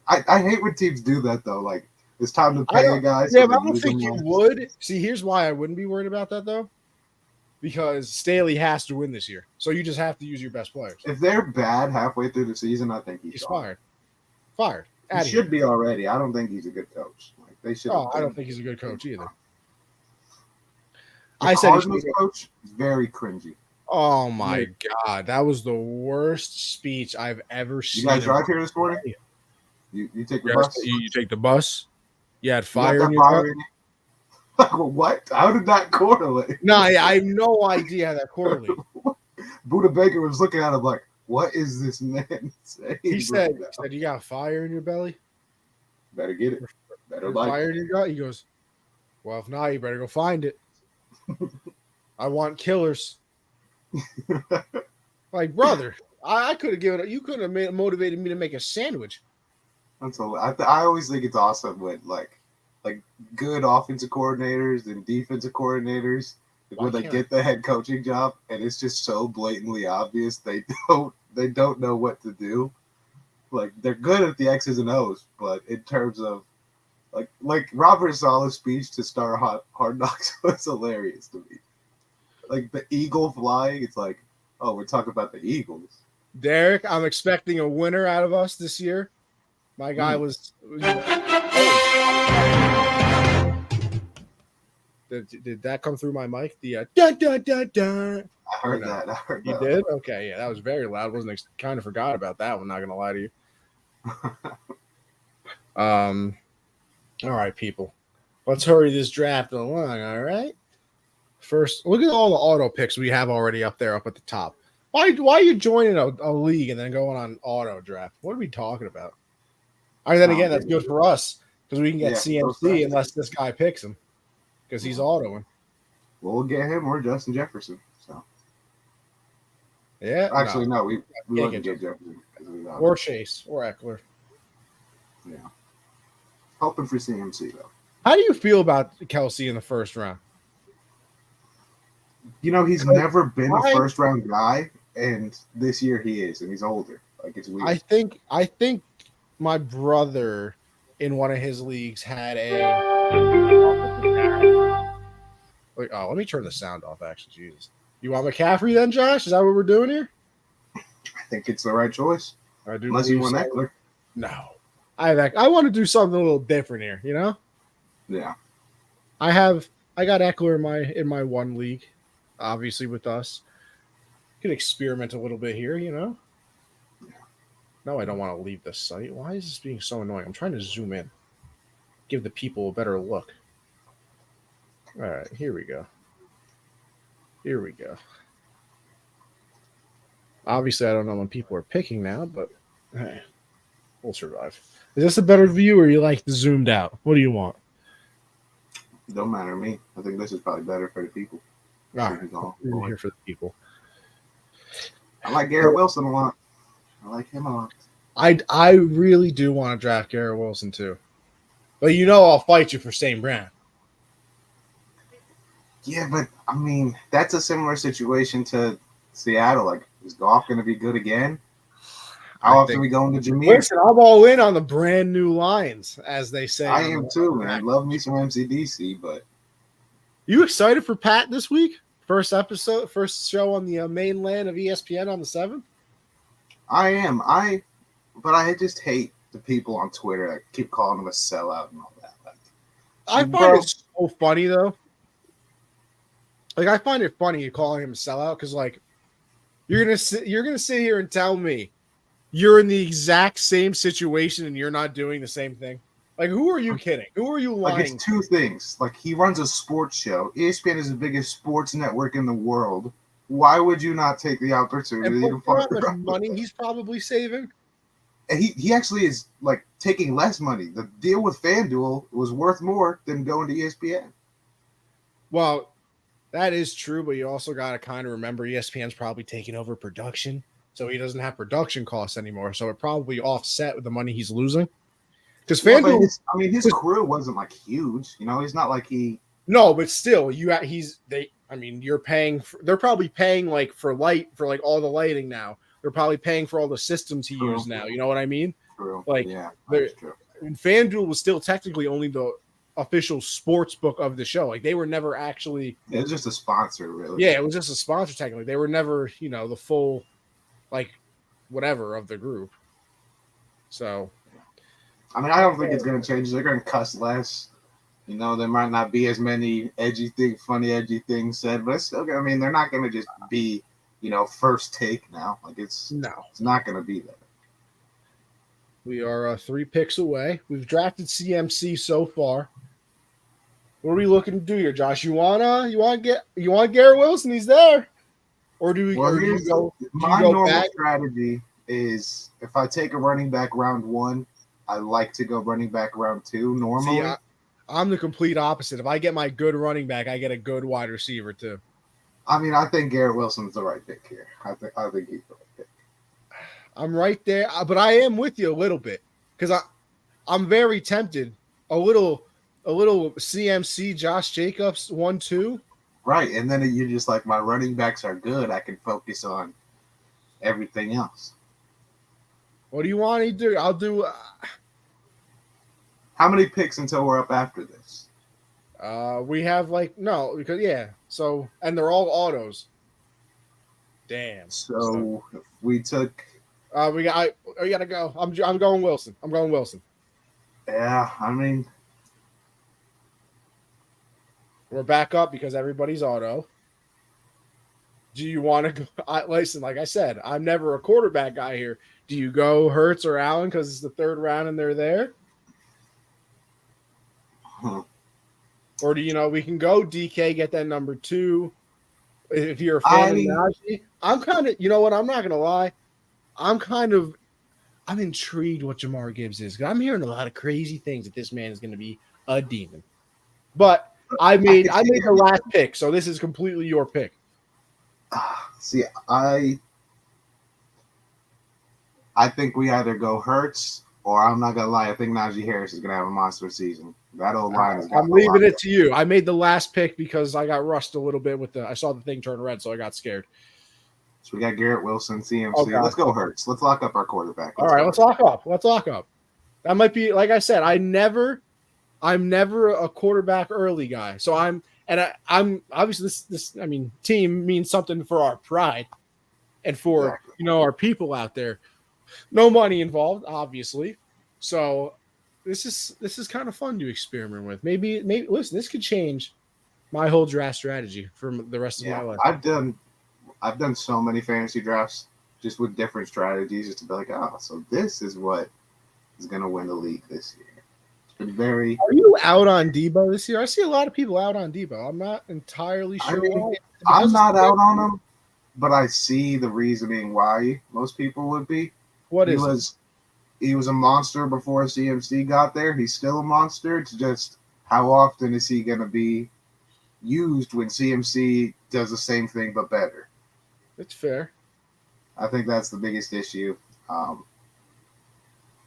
S2: I hate when teams do that though. Like, it's time to pay a guy.
S1: Yeah, but I don't think you would. See, here's why I wouldn't be worried about that though. Because Staley has to win this year. So you just have to use your best players.
S2: If they're bad halfway through the season, I think he's
S1: fired. Fired.
S2: He should be already. I don't think he's a good coach. Like, they should.
S1: Oh, I don't think he's a good coach either.
S2: I said Cardinals coach is very cringy.
S1: Oh my God. That was the worst speech I've ever seen.
S2: You guys drive here this morning? You take the bus?
S1: You take the bus? You had fire in your car?
S2: What? How did that correlate?
S1: No, I have no idea how that correlated.
S2: Buda Baker was looking at him like, what is this man saying?
S1: He said, you got fire in your belly?
S2: Better get it. Better like
S1: fire in your gut? He goes, well, if not, you better go find it. I want killers. Like, brother, I could have given it. You could have motivated me to make a sandwich.
S2: That's all. I always think it's awesome when like good offensive coordinators and defensive coordinators when they get the head coaching job, and it's just so blatantly obvious they don't know what to do. Like, they're good at the X's and O's, but in terms of like Robert Saleh's speech to start Hard Knocks was hilarious to me. Like, the eagle flying, it's like, oh, we're talking about the Eagles.
S1: Derek, I'm expecting a winner out of us this year. My guy was. Did that come through my mic? The dun dun dun dun.
S2: I heard that.
S1: You did? Okay, yeah, that was very loud. Kind of forgot about that one. Not gonna lie to you. All right, people. Let's hurry this draft along. All right. First, look at all the auto picks we have already up there, up at the top. Why are you joining a league and then going on auto draft? What are we talking about? All right, then again, that's good for us because we can get CMC unless this guy picks him because he's autoing.
S2: Well, we'll get him or Justin Jefferson. So
S1: yeah,
S2: actually, no, we wouldn't get Jefferson
S1: or Chase or Eckler.
S2: Yeah, hoping for CMC though.
S1: How do you feel about Kelsey in the first round?
S2: He's never been a first round guy, and this year he is, and he's older. Like, it's weird.
S1: I think my brother in one of his leagues had let me turn the sound off, actually. Jesus. You want McCaffrey then, Josh? Is that what we're doing here?
S2: I think it's the right choice. Unless you want Eckler.
S1: No. I want to do something a little different here,
S2: Yeah.
S1: I got Eckler in my one league, obviously with us. Could experiment a little bit here, Yeah. No, I don't want to leave the site. Why is this being so annoying? I'm trying to zoom in. Give the people a better look. All right, here we go. Obviously, I don't know when people are picking now, but hey, we'll survive. Is this a better view, or you like the zoomed out? What do you want?
S2: Don't matter to me. I think this is probably better for the people.
S1: All right, we're here for the people.
S2: I like Garrett Wilson a lot. I like him a lot.
S1: I really do want to draft Garrett Wilson too. But I'll fight you for St. Brown.
S2: Yeah, but I mean, that's a similar situation to Seattle. Like, is Goff going to be good again? How often we going to Jameer?
S1: Listen, I'm all in on the brand new Lions, as they say.
S2: I am too, man. I love me some MCDC, but
S1: you excited for Pat this week? First show on the mainland of ESPN on the 7th?
S2: I am. But I just hate the people on Twitter that keep calling him a sellout and all that.
S1: I find it so funny though. Like, I find it funny you calling him a sellout because, like, you're gonna sit here and tell me you're in the exact same situation and you're not doing the same thing. Like, who are you kidding? Who are you
S2: Like,
S1: lying?
S2: it's two things. Like, he runs a sports show. ESPN is the biggest sports network in the world. Why would you not take the opportunity
S1: And
S2: to
S1: for how
S2: partner
S1: much
S2: up with
S1: money
S2: them?
S1: he's probably saving?
S2: And he actually is like taking less money. The deal with FanDuel was worth more than going to ESPN.
S1: Well, that is true, but you also got to kind of remember ESPN's probably taking over production, so he doesn't have production costs anymore. So it probably offset with the money he's losing. Because
S2: Yeah, but
S1: FanDuel,
S2: his crew wasn't like huge. You know, he's not like he.
S1: no, but still, he's they. I mean, you're paying. They're probably paying like for like all the lighting now. They're probably paying for all the systems he
S2: True.
S1: used now. You know what I mean?
S2: True.
S1: Like,
S2: Yeah,
S1: they're
S2: that's true.
S1: and FanDuel was still technically only the official sports book of the show. Like, they were never actually.
S2: It was just a sponsor, really.
S1: Yeah, it was just a sponsor technically. They were never, the full, like, whatever of the group. So,
S2: I mean, I don't think it's going to change. They're going to cuss less. You know, there might not be as many funny edgy things said, but it's still. I mean, they're not going to just be, first take now. Like it's not going to be that.
S1: We are 3 picks away. We've drafted CMC so far. What are we looking to do here, Josh? You want Garrett Wilson? He's there. Or do
S2: Well,
S1: you go
S2: my normal
S1: back?
S2: strategy is if I take a running back round 1, I like to go running back round 2 normally.
S1: See, I'm the complete opposite. If I get my good running back, I get a good wide receiver too.
S2: I mean, I think Garrett Wilson's the right pick here. I think he's the right pick.
S1: I'm right there, but I am with you a little bit because I'm very tempted. A little CMC Josh Jacobs 1-2.
S2: Right, and then you're just like, my running backs are good. I can focus on everything else.
S1: What do you want to do? I'll do.
S2: How many picks until we're up after this?
S1: We have because So, and they're all autos. Damn.
S2: So if we took.
S1: We gotta go. I'm going Wilson.
S2: Yeah, I mean,
S1: we're back up because everybody's auto. Do you want to go? Listen, like I said, I'm never a quarterback guy here. Do you go Hurts or Allen because it's the 3rd round and they're there? Or do we can go DK, get that number 2. If you're a fan of Najee, I'm kind of, I'm not going to lie. I'm intrigued what Jamar Gibbs is. I'm hearing a lot of crazy things that this man is going to be a demon. But I made the last pick, so this is completely your pick.
S2: See, I think we either go Hurts or I'm not gonna lie, I think Najee Harris is gonna have a monster season. That old line is.
S1: I'm leaving it to you. I made the last pick because I got rushed a little bit I saw the thing turn red, so I got scared.
S2: So we got Garrett Wilson, CMC. Okay. Let's go Hurts. Let's lock up our quarterback.
S1: All right, let's lock up. That might be, like I said, I'm never a quarterback early guy. So I'm obviously this team means something for our pride and for our people out there. No money involved, obviously. So this is kind of fun to experiment with. Maybe listen, this could change my whole draft strategy for the rest of my life.
S2: I've done so many fantasy drafts just with different strategies, just to be like, so this is what is going to win the league this year. It's been very.
S1: Are you out on Debo this year? I see a lot of people out on Debo. I'm not entirely sure why.
S2: I'm not out on him, but I see the reasoning why most people would be. He was a monster before CMC got there. He's still a monster. It's just how often is he going to be used when CMC does the same thing but better?
S1: It's fair.
S2: I think that's the biggest issue.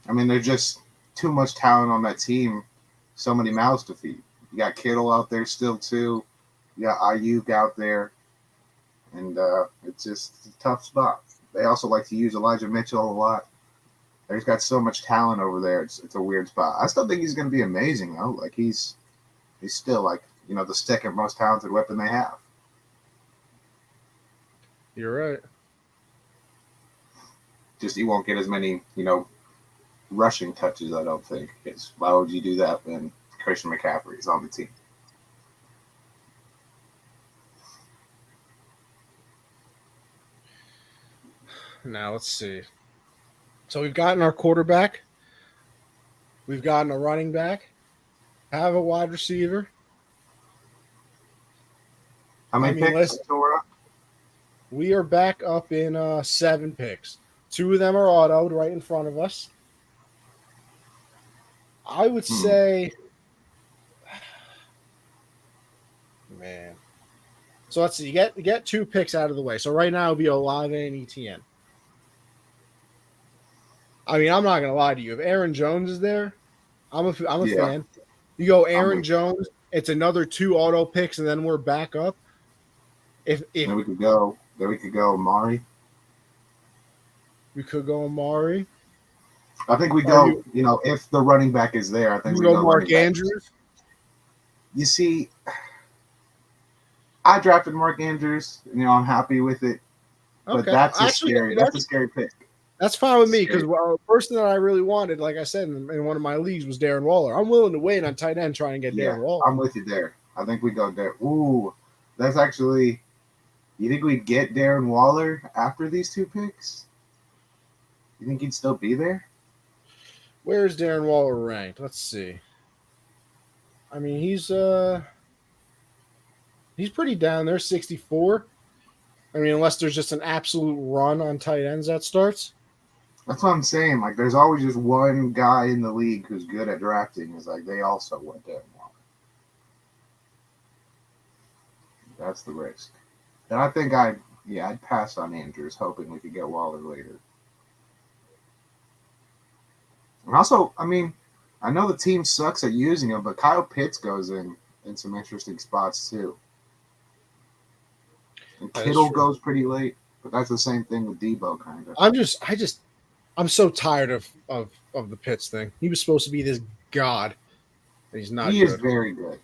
S2: There's just too much talent on that team. So many mouths to feed. You got Kittle out there still too. You got Ayuk out there. And it's just a tough spot. They also like to use Elijah Mitchell a lot. There's got so much talent over there. It's a weird spot. I still think he's going to be amazing, though. Like, he's still, like, the second most talented weapon they have.
S1: You're right.
S2: Just he won't get as many, rushing touches, I don't think. Because why would you do that when Christian McCaffrey is on the team?
S1: Now, let's see. So we've gotten our quarterback. We've gotten a running back, have a wide receiver.
S2: How many picks?
S1: Listen, we are back up in 7 picks. 2 of them are autoed right in front of us. I would say, man. So let's see. Get 2 picks out of the way. So right now it'll be Olave and ETN. I'm not gonna lie to you. If Aaron Jones is there, I'm a fan. You go Aaron Jones. It's another 2 auto picks, and then we're back up. If
S2: then we could go Amari.
S1: We could go Amari.
S2: I think we go. If the running back is there, I think we go
S1: Mark Andrews.
S2: You see, I drafted Mark Andrews. I'm happy with it. But that's a scary pick.
S1: That's fine with me because the person that I really wanted, like I said, in one of my leagues was Darren Waller. I'm willing to wait on tight end trying to get Darren Waller.
S2: I'm with you there. I think we go there. Ooh, that's actually. You think we'd get Darren Waller after these 2 picks? You think he'd still be there?
S1: Where's Darren Waller ranked? Let's see. He's pretty down there, 64. Unless there's just an absolute run on tight ends that starts.
S2: That's what I'm saying. Like, there's always just one guy in the league who's good at drafting. It's like they also want Darren Waller. That's the risk. And I think I'd pass on Andrews, hoping we could get Waller later. And also, I know the team sucks at using him, but Kyle Pitts goes in some interesting spots too. And Kittle goes pretty late, but that's the same thing with Debo, kind of.
S1: I'm so tired of the Pitts thing. He was supposed to be this god, and he's not.
S2: He is very good.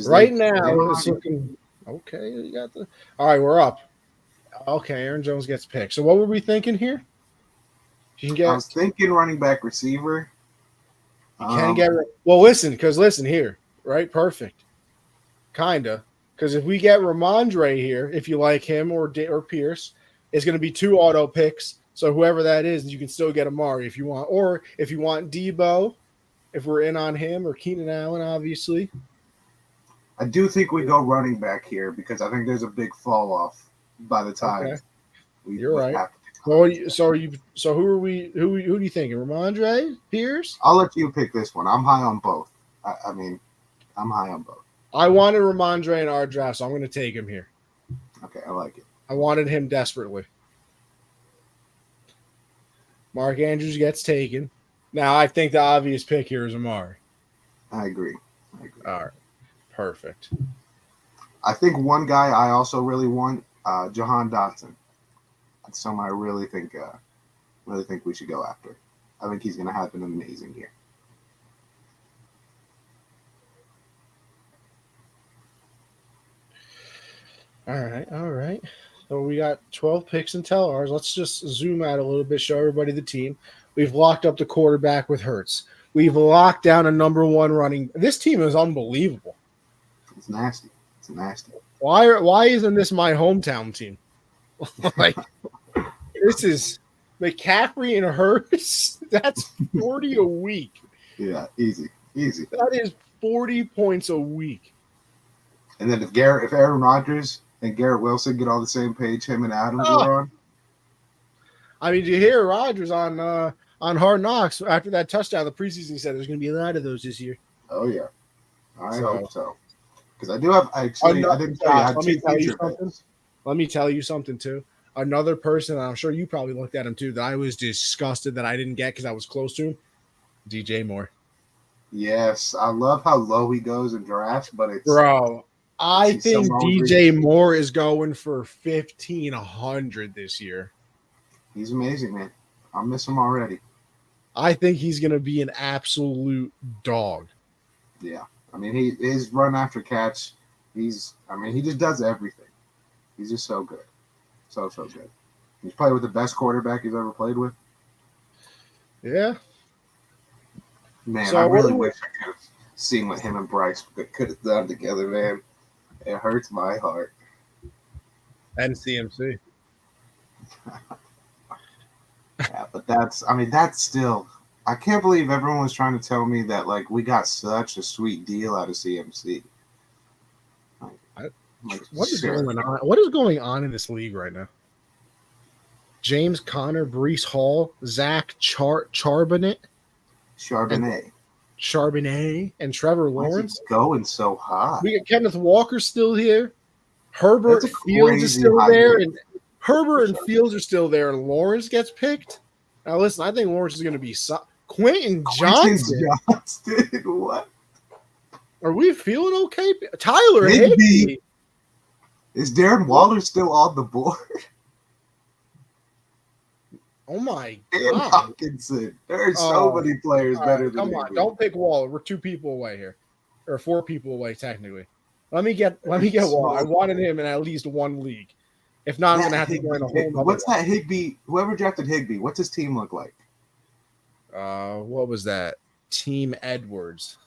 S1: Right now, it's looking okay. You got all right. We're up. Okay, Aaron Jones gets picked. So what were we thinking here?
S2: I was thinking running back receiver.
S1: You can get listen here, right? Perfect, kinda. Because if we get Ramondre here, if you like him or Pierce, it's going to be 2 auto picks. So whoever that is, you can still get Amari if you want, or if you want Debo, if we're in on him, or Keenan Allen, obviously.
S2: I do think we go running back here because I think there's a big fall off by the time
S1: you're right. So who are we? Who do you think? Ramondre, Pierce?
S2: I'll let you pick this one. I'm high on both. I'm high on both.
S1: I wanted Ramondre in our draft, so I'm going to take him here.
S2: Okay, I like it.
S1: I wanted him desperately. Mark Andrews gets taken. Now, I think the obvious pick here is Amari.
S2: I agree.
S1: All right. Perfect.
S2: I think one guy I also really want, Jahan Dotson. That's someone I really think we should go after. I think he's going to have an amazing year.
S1: All right. So we got 12 picks and tell ours. Let's just zoom out a little bit, show everybody the team. We've locked up the quarterback with Hurts. We've locked down a number 1 running. This team is unbelievable.
S2: It's nasty.
S1: Why isn't this my hometown team? This is McCaffrey and Hurts. That's 40 a week.
S2: Yeah, easy.
S1: That is 40 points a week.
S2: And then if Aaron Rodgers and Garrett Wilson get on the same page, him and Adams are on.
S1: Did you hear Rodgers on Hard Knocks after that touchdown the preseason? He said there's going to be a lot of those this year.
S2: Oh yeah, I hope so. Because I do have I didn't tell you. I had 2 future picks.
S1: Let me tell you something too. Another person, I'm sure you probably looked at him too, that I was disgusted that I didn't get because I was close to him. DJ Moore.
S2: Yes, I love how low he goes in drafts, but it's
S1: I think DJ Moore is going for 1,500 this year.
S2: He's amazing, man. I miss him already.
S1: I think he's going to be an absolute dog.
S2: Yeah. His run after catch, he just does everything. He's just so good. So good. He's probably with the best quarterback he's ever played with.
S1: Yeah.
S2: Man, I really wish I could have seen what him and Bryce could have done together, man. It hurts my heart.
S1: And CMC.
S2: Yeah, but that's still, I can't believe everyone was trying to tell me that like we got such a sweet deal out of CMC.
S1: What is going on? What is going on in this league right now? James Conner, Breece Hall, Zach Charbonnet, and Trevor Lawrence.
S2: Going so high.
S1: We got Kenneth Walker still here. Herbert
S2: That's a
S1: Fields is
S2: crazy
S1: still
S2: high
S1: there,
S2: pick.
S1: and Herbert and Fields are still there, and Lawrence gets picked. Now listen, I think Lawrence is going to be Quentin Johnson.
S2: What?
S1: Are we feeling okay? Tyler Higbee.
S2: Is Darren Waller still on the board?
S1: Oh my
S2: and
S1: God.
S2: Hawkinson. There are so many players better than
S1: Come on, don't pick Waller. We're 2 people away here. Or 4 people away, technically. Let me get Waller. I wanted him in at least 1 league. If not, I'm gonna have to join a whole.
S2: What's that Higbee? Whoever drafted Higbee, what's his team look like?
S1: What was that? Team Edwards.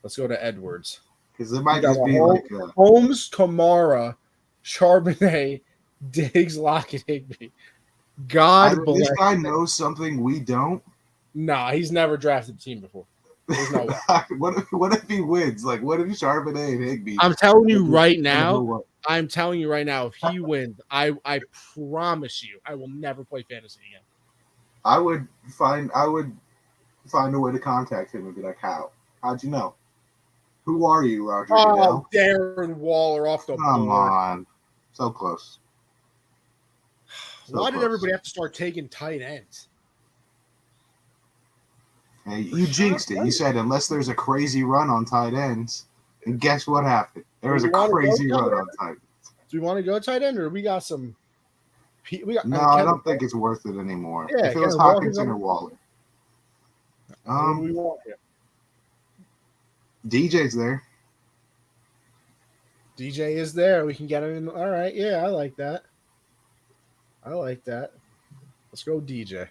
S1: Let's go to Edwards.
S2: Because it might just be like
S1: Holmes, Kamara, Charbonnet, Diggs, Lockett, Higbee. God bless.
S2: This guy knows something we don't.
S1: Nah, he's never drafted a team before. There's no way.
S2: What if he wins? Like, what if Charbonnet and Higbee?
S1: I'm telling you right now. If he wins, I promise you, I will never play fantasy again.
S2: I would find a way to contact him and be like, how'd you know? Who are you, Roger?
S1: Oh, Darren Waller off the board.
S2: Come on. So close.
S1: Why did everybody have to start taking tight ends?
S2: Hey, you jinxed it. You said unless there's a crazy run on tight ends, and guess what happened? There was a crazy run on tight ends.
S1: Do we want to go tight end, or we got some?
S2: No, I don't think it's worth it anymore. Yeah, if it was Hawkinson or Waller.
S1: What do we want here?
S2: DJ's there.
S1: DJ is there. We can get him in. All right. Yeah, I like that. Let's go DJ.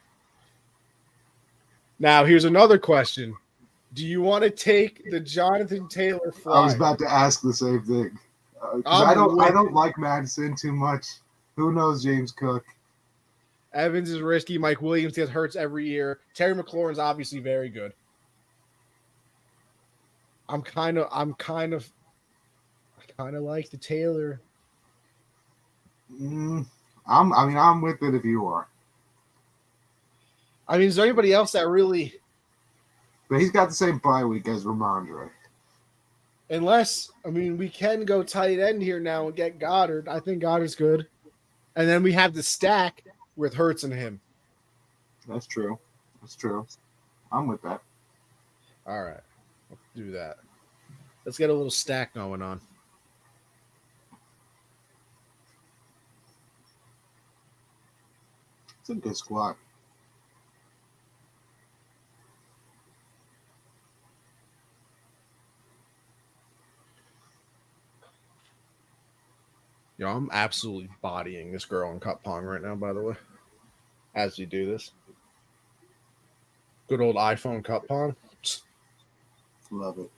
S1: Now, here's another question. Do you want to take the Jonathan Taylor fly?
S2: I was about to ask the same thing. I don't like Madison too much. Who knows James Cook?
S1: Evans is risky. Mike Williams gets hurts every year. Terry McLaurin's obviously very good. I kind of like the Taylor.
S2: I'm with it if you are.
S1: I mean, is there anybody else that really?
S2: But he's got the same bye week as Ramondre.
S1: Unless, we can go tight end here now and get Goddard. I think Goddard's good. And then we have the stack with Hurts and him.
S2: That's true. I'm with that.
S1: All right. Let's do that. Let's get a little stack going on.
S2: It's a good squad.
S1: Yo, I'm absolutely bodying this girl in Cup Pong right now, by the way, as we do this. Good old iPhone Cup Pong.
S2: Love it.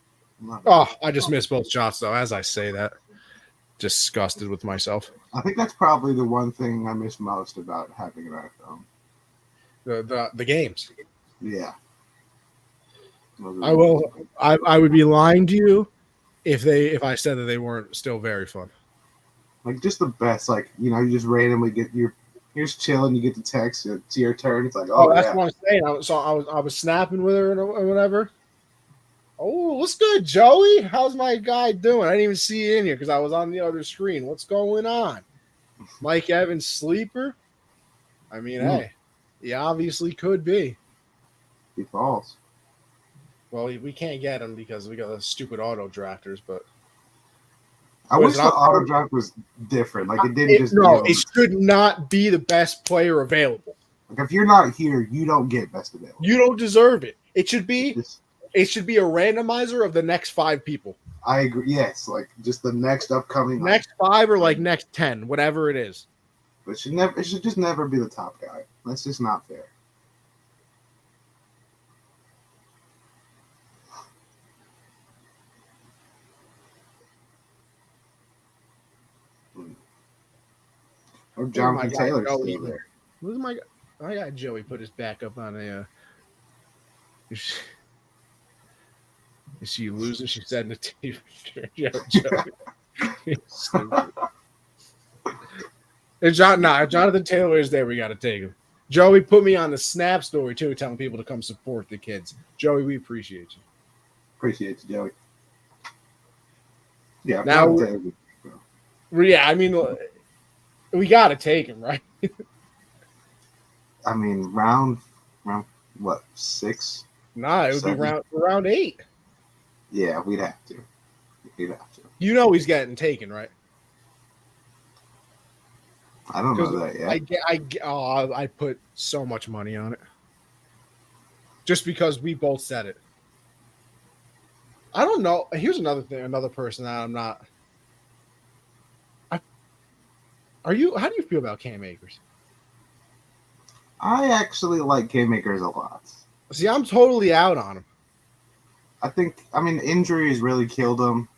S1: Oh, I just missed both shots, though, as I say that. Disgusted with myself.
S2: I think that's probably the one thing I miss most about having an iPhone.
S1: The games.
S2: Yeah.
S1: I would be lying to you if I said that they weren't still very fun.
S2: Like just the best, you just randomly you're just chilling, you get the text, it's your turn. It's like,
S1: that's what I'm saying. I was snapping with her or whatever. Oh, what's good, Joey? How's my guy doing? I didn't even see you in here because I was on the other screen. What's going on? Mike Evans sleeper? Hey, he obviously could be.
S2: He falls.
S1: Well, we can't get him because we got the stupid auto drafters, but
S2: I wish the auto draft was different. Like it didn't just.
S1: No, it should not be the best player available.
S2: Like if you're not here, you don't get best available.
S1: You don't deserve it. It should be a randomizer of the next 5 people.
S2: I agree. Yes, like just the next upcoming.
S1: Next 5 or next 10, whatever it is.
S2: But it should just never be the top guy. That's just not fair. Or Jonathan Taylor's still there.
S1: Who's my guy? I got Joey put his back up on a Is she losing? She said in the TV. Joey. Stupid. If Jonathan Taylor is there, we got to take him. Joey put me on the Snap story too, telling people to come support the kids. Joey, we appreciate you.
S2: Appreciate you, Joey. Yeah,
S1: Now, yeah, I mean, we got to take him, right?
S2: I mean, round what, 6?
S1: Nah, it would
S2: 7?
S1: be round 8.
S2: Yeah, we'd have to.
S1: You know he's getting taken, right?
S2: I don't know that yet.
S1: I put so much money on it. Just because we both said it. I don't know. Here's another thing, another person that I'm not. How do you feel about Cam Akers?
S2: I actually like Cam Akers a lot.
S1: See, I'm totally out on him.
S2: I mean, injuries really killed him.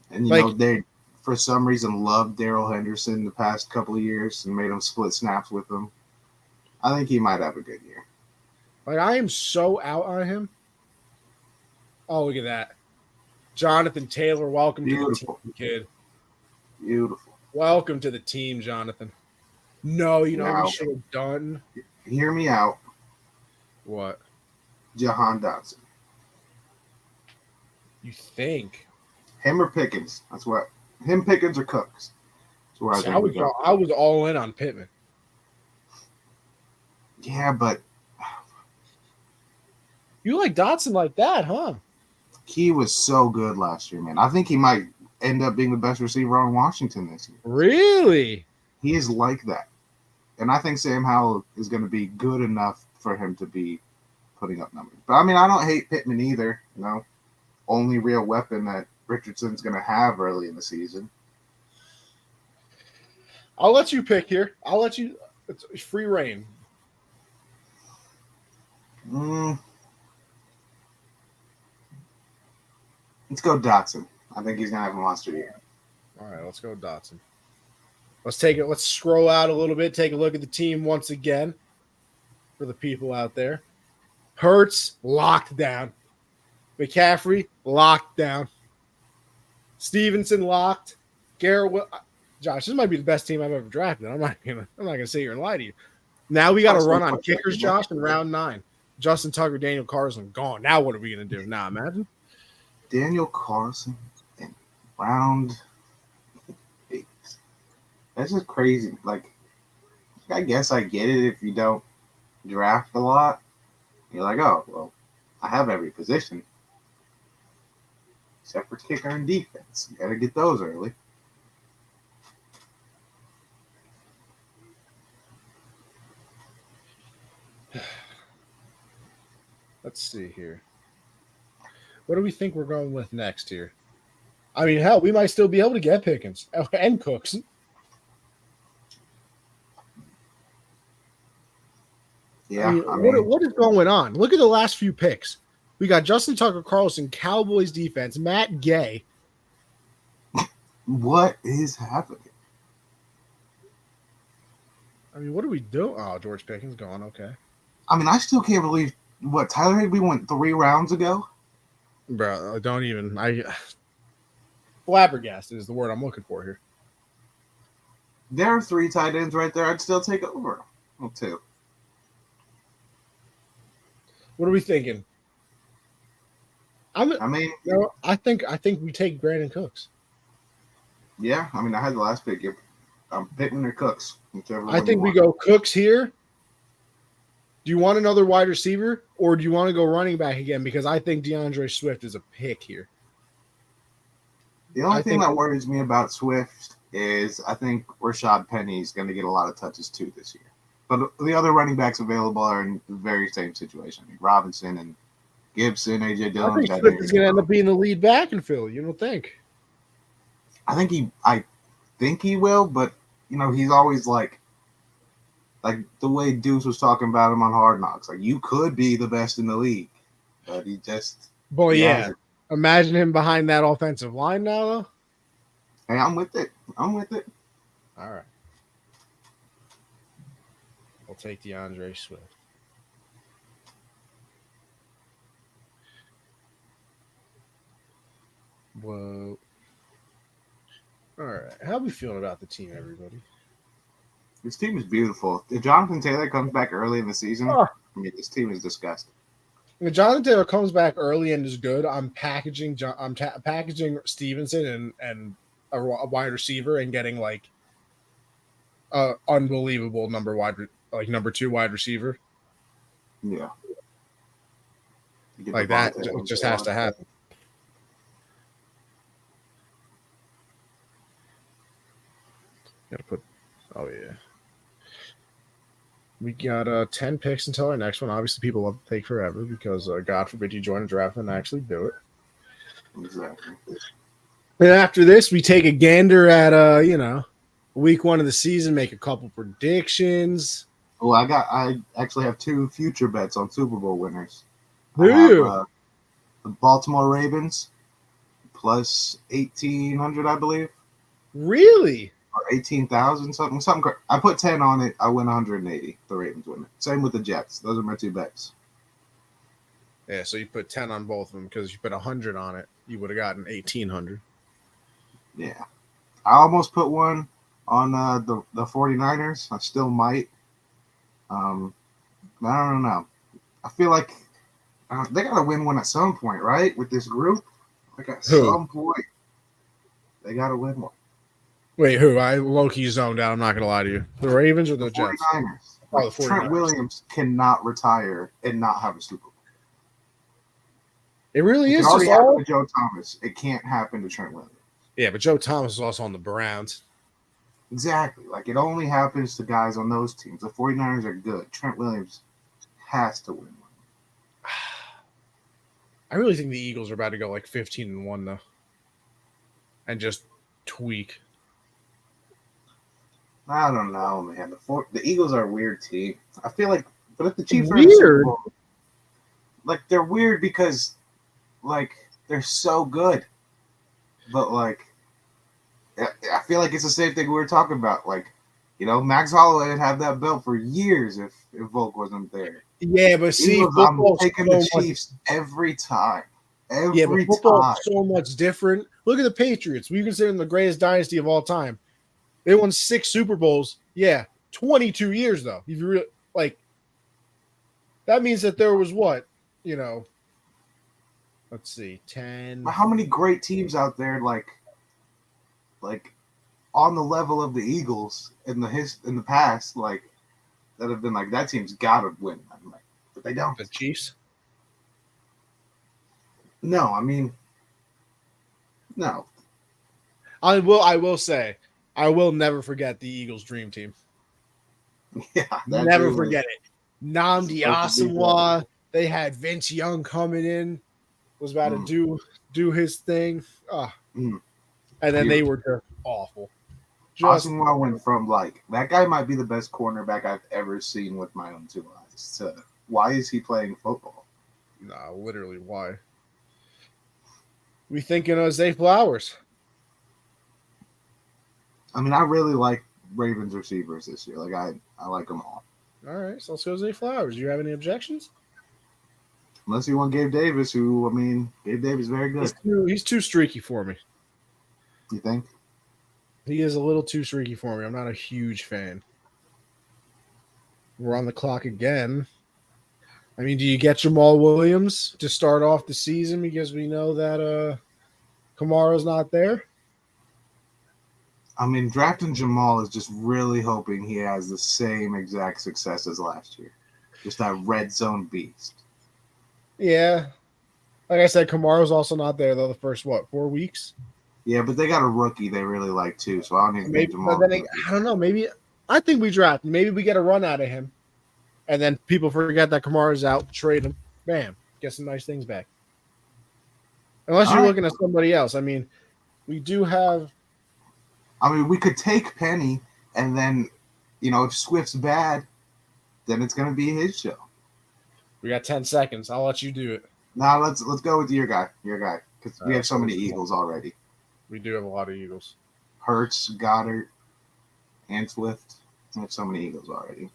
S2: And, you know, they, for some reason, loved Darrell Henderson the past couple of years and made him split snaps with him. I think he might have a good year.
S1: Like, I am so out on him. Oh, look at that. Jonathan Taylor, welcome to the team, kid.
S2: Beautiful.
S1: Welcome to the team, Jonathan. No, you know what we should have done?
S2: Hear me out.
S1: What?
S2: Jahan Dotson.
S1: You think?
S2: Him or Pickens? That's what. Him, Pickens, or Cooks? That's where
S1: I was all in on Pittman.
S2: Yeah, but
S1: you like Dotson like that, huh?
S2: He was so good last year, man. I think he might end up being the best receiver on Washington this year.
S1: Really?
S2: He is like that. And I think Sam Howell is going to be good enough for him to be putting up numbers. But, I mean, I don't hate Pittman either. You know, only real weapon that Richardson's going to have early in the season.
S1: I'll let you pick here. I'll let you. It's free reign.
S2: Let's go Dotson. I think he's going to have a monster year.
S1: All right, let's go Dotson. Let's take it. Let's scroll out a little bit. Take a look at the team once again for the people out there. Hurts locked down. McCaffrey locked down. Stevenson locked. Garrett, Josh, this might be the best team I've ever drafted. I'm not gonna sit here and lie to you. Now we got to run on kickers, Josh, in round 9. Justin Tucker, Daniel Carlson gone. Now what are we gonna do? Now imagine
S2: Daniel Carlson in round 8. That's just crazy. Like, I guess I get it if you don't draft a lot. You're like, oh, well, I have every position. Except for kicker and defense. You got to get those early.
S1: Let's see here. What do we think we're going with next here? I mean, hell, we might still be able to get Pickens and Cooks.
S2: Yeah.
S1: I mean, what is going on? Look at the last few picks. We got Justin Tucker Carlson, Cowboys defense, Matt Gay.
S2: What is happening?
S1: I mean, what do we do? Oh, George Pickens gone. Okay.
S2: I mean, I still can't believe Tyler Higbee went 3 rounds ago.
S1: Bro, don't even. Flabbergasted is the word I'm looking for here.
S2: There are 3 tight ends right there. I'd still take over. Well, 2.
S1: What are we thinking? I think we take Brandon Cooks.
S2: Yeah, I mean, I had the last pick. Pittman or Cooks, whichever.
S1: I think we go Cooks here. Do you want another wide receiver, or do you want to go running back again? Because I think DeAndre Swift is a pick here.
S2: The only thing that worries me about Swift is I think Rashad Penny is going to get a lot of touches too this year. But the other running backs available are in the very same situation. I mean, Robinson and Gibson, AJ Dillon.
S1: I think Swift is going to end up being the lead back in Philly. You don't think?
S2: I think he will, but you know, he's always like the way Deuce was talking about him on Hard Knocks. Like, you could be the best in the league, but he just.
S1: Well, yeah. Imagine him behind that offensive line now, though.
S2: Hey, I'm with it.
S1: All right. We'll take DeAndre Swift. Whoa. All right. How are we feeling about the team, everybody?
S2: This team is beautiful. If Jonathan Taylor comes back early in the season,
S1: Oh.
S2: I mean, this team is disgusting.
S1: When Jonathan Taylor comes back early and is good, I'm packaging Stevenson and a wide receiver and getting like a unbelievable number 2 wide receiver.
S2: Yeah.
S1: Like that, it just has to happen. Gotta put. Oh yeah. We got 10 picks until our next one. Obviously, people love to take forever because God forbid you join a draft and actually do it.
S2: Exactly.
S1: And after this, we take a gander at week 1 of the season, make a couple predictions.
S2: Well, I actually have 2 future bets on Super Bowl winners.
S1: Do you?
S2: The Baltimore Ravens plus 1,800, I believe.
S1: Really?
S2: Or 18,000, something. I put 10 on it. I win 180. The Ravens win it. Same with the Jets. Those are my 2 bets.
S1: Yeah, so you put 10 on both of them because you put 100 on it. You would have gotten 1,800.
S2: Yeah. I almost put one on the 49ers. I still might. I don't know. I feel like they got to win one at some point, right? With this group. Like at some point, they got to win one.
S1: Wait, who? I low-key zoned out. I'm not going to lie to you. The Ravens or the Jets?
S2: 49ers.
S1: Oh, the 49ers.
S2: Trent Williams cannot retire and not have a Super Bowl.
S1: It really is
S2: just all to Joe Thomas. It can't happen to Trent Williams.
S1: Yeah, but Joe Thomas is also on the Browns.
S2: Exactly. Like, it only happens to guys on those teams. The 49ers are good. Trent Williams has to win one.
S1: I really think the Eagles are about to go like 15-1 though, and just tweak.
S2: I don't know, man. The Eagles are a weird team. I feel like, but if the Chiefs
S1: weird.
S2: are in the Super Bowl, like, they're weird because, like, they're so good. But, like, I feel like it's the same thing we were talking about. Like, Max Holloway would have that belt for years if Volk wasn't there.
S1: Yeah, but see,
S2: I'm taking the Chiefs every time. Every
S1: football's so much different. Look at the Patriots. We consider them the greatest dynasty of all time. They won 6 Super Bowls. Yeah, 22 years though. If you that means that there was what, let's see, 10.
S2: But how many great teams out there like on the level of the Eagles in the past, like, that have been like, that team's got to win. I'm like, but they don't.
S1: The Chiefs?
S2: No, I mean, no.
S1: I will say, I will never forget the Eagles' dream team.
S2: Yeah,
S1: never forget it. Nnamdi Asomugha. They had Vince Young coming in, was about to do his thing. And then they were just awful.
S2: Asomugha went from, like, that guy might be the best cornerback I've ever seen with my own 2 eyes to, why is he playing football?
S1: Nah, literally, why? We thinking of Zay Flowers.
S2: I mean, I really like Ravens receivers this year. Like, I like them all.
S1: All right, so let's go Zay Flowers. Do you have any objections?
S2: Unless you want Gabe Davis, Gabe Davis is very good.
S1: He's too streaky for me.
S2: You think?
S1: He is a little too streaky for me. I'm not a huge fan. We're on the clock again. I mean, do you get Jamal Williams to start off the season because we know that Kamara's not there?
S2: I mean, drafting Jamal is just really hoping he has the same exact success as last year. Just that red zone beast.
S1: Yeah. Like I said, Kamara's also not there, though, the first, 4 weeks?
S2: Yeah, but they got a rookie they really like, too, so I don't even think Jamal.
S1: But then I don't know. Maybe I think we draft. Maybe we get a run out of him. And then people forget that Kamara's out, trade him. Bam. Get some nice things back. Unless you're looking at somebody else. I mean, we do have.
S2: I mean, we could take Penny, and then, if Swift's bad, then it's going to be his show.
S1: We got 10 seconds. I'll let you do it.
S2: Now let's go with your guy, because we have so many Eagles already.
S1: We do have a lot of Eagles.
S2: Hurts, Goddard, and Swift. We have so many Eagles already.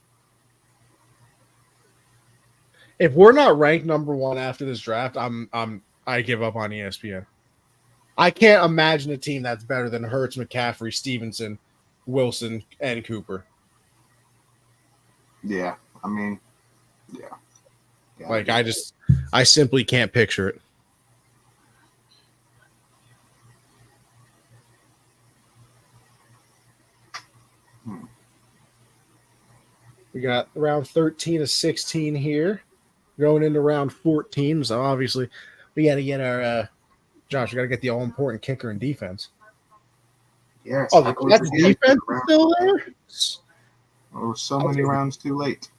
S1: If we're not ranked number 1 after this draft, I give up on ESPN. I can't imagine a team that's better than Hurts, McCaffrey, Stevenson, Wilson, and Cooper.
S2: Yeah, I mean, yeah.
S1: Like I simply can't picture it. We got round 13 of 16 here, going into round 14. So obviously, we got to get our Josh. We got to get the all important kicker and defense.
S2: Yes.
S1: Oh, the Jets defense is still there.
S2: Oh, so many rounds too late.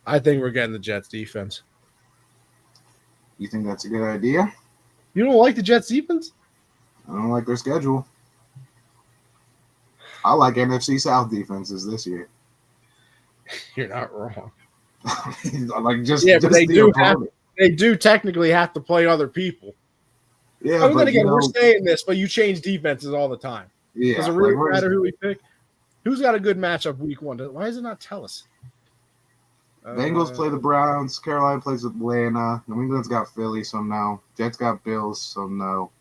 S1: I think we're getting the Jets defense.
S2: You think that's a good idea?
S1: You don't like the Jets defense?
S2: I don't like their schedule. I like NFC South defenses this year.
S1: You're not wrong.
S2: Like just
S1: but they do technically have to play other people.
S2: Yeah,
S1: but then again, we're saying this, but you change defenses all the time.
S2: Yeah,
S1: does it really matter who we pick? Who's got a good matchup week 1? Why does it not tell us?
S2: Bengals play the Browns. Carolina plays Atlanta. New England's got Philly, so no. Jets got Bills, so no.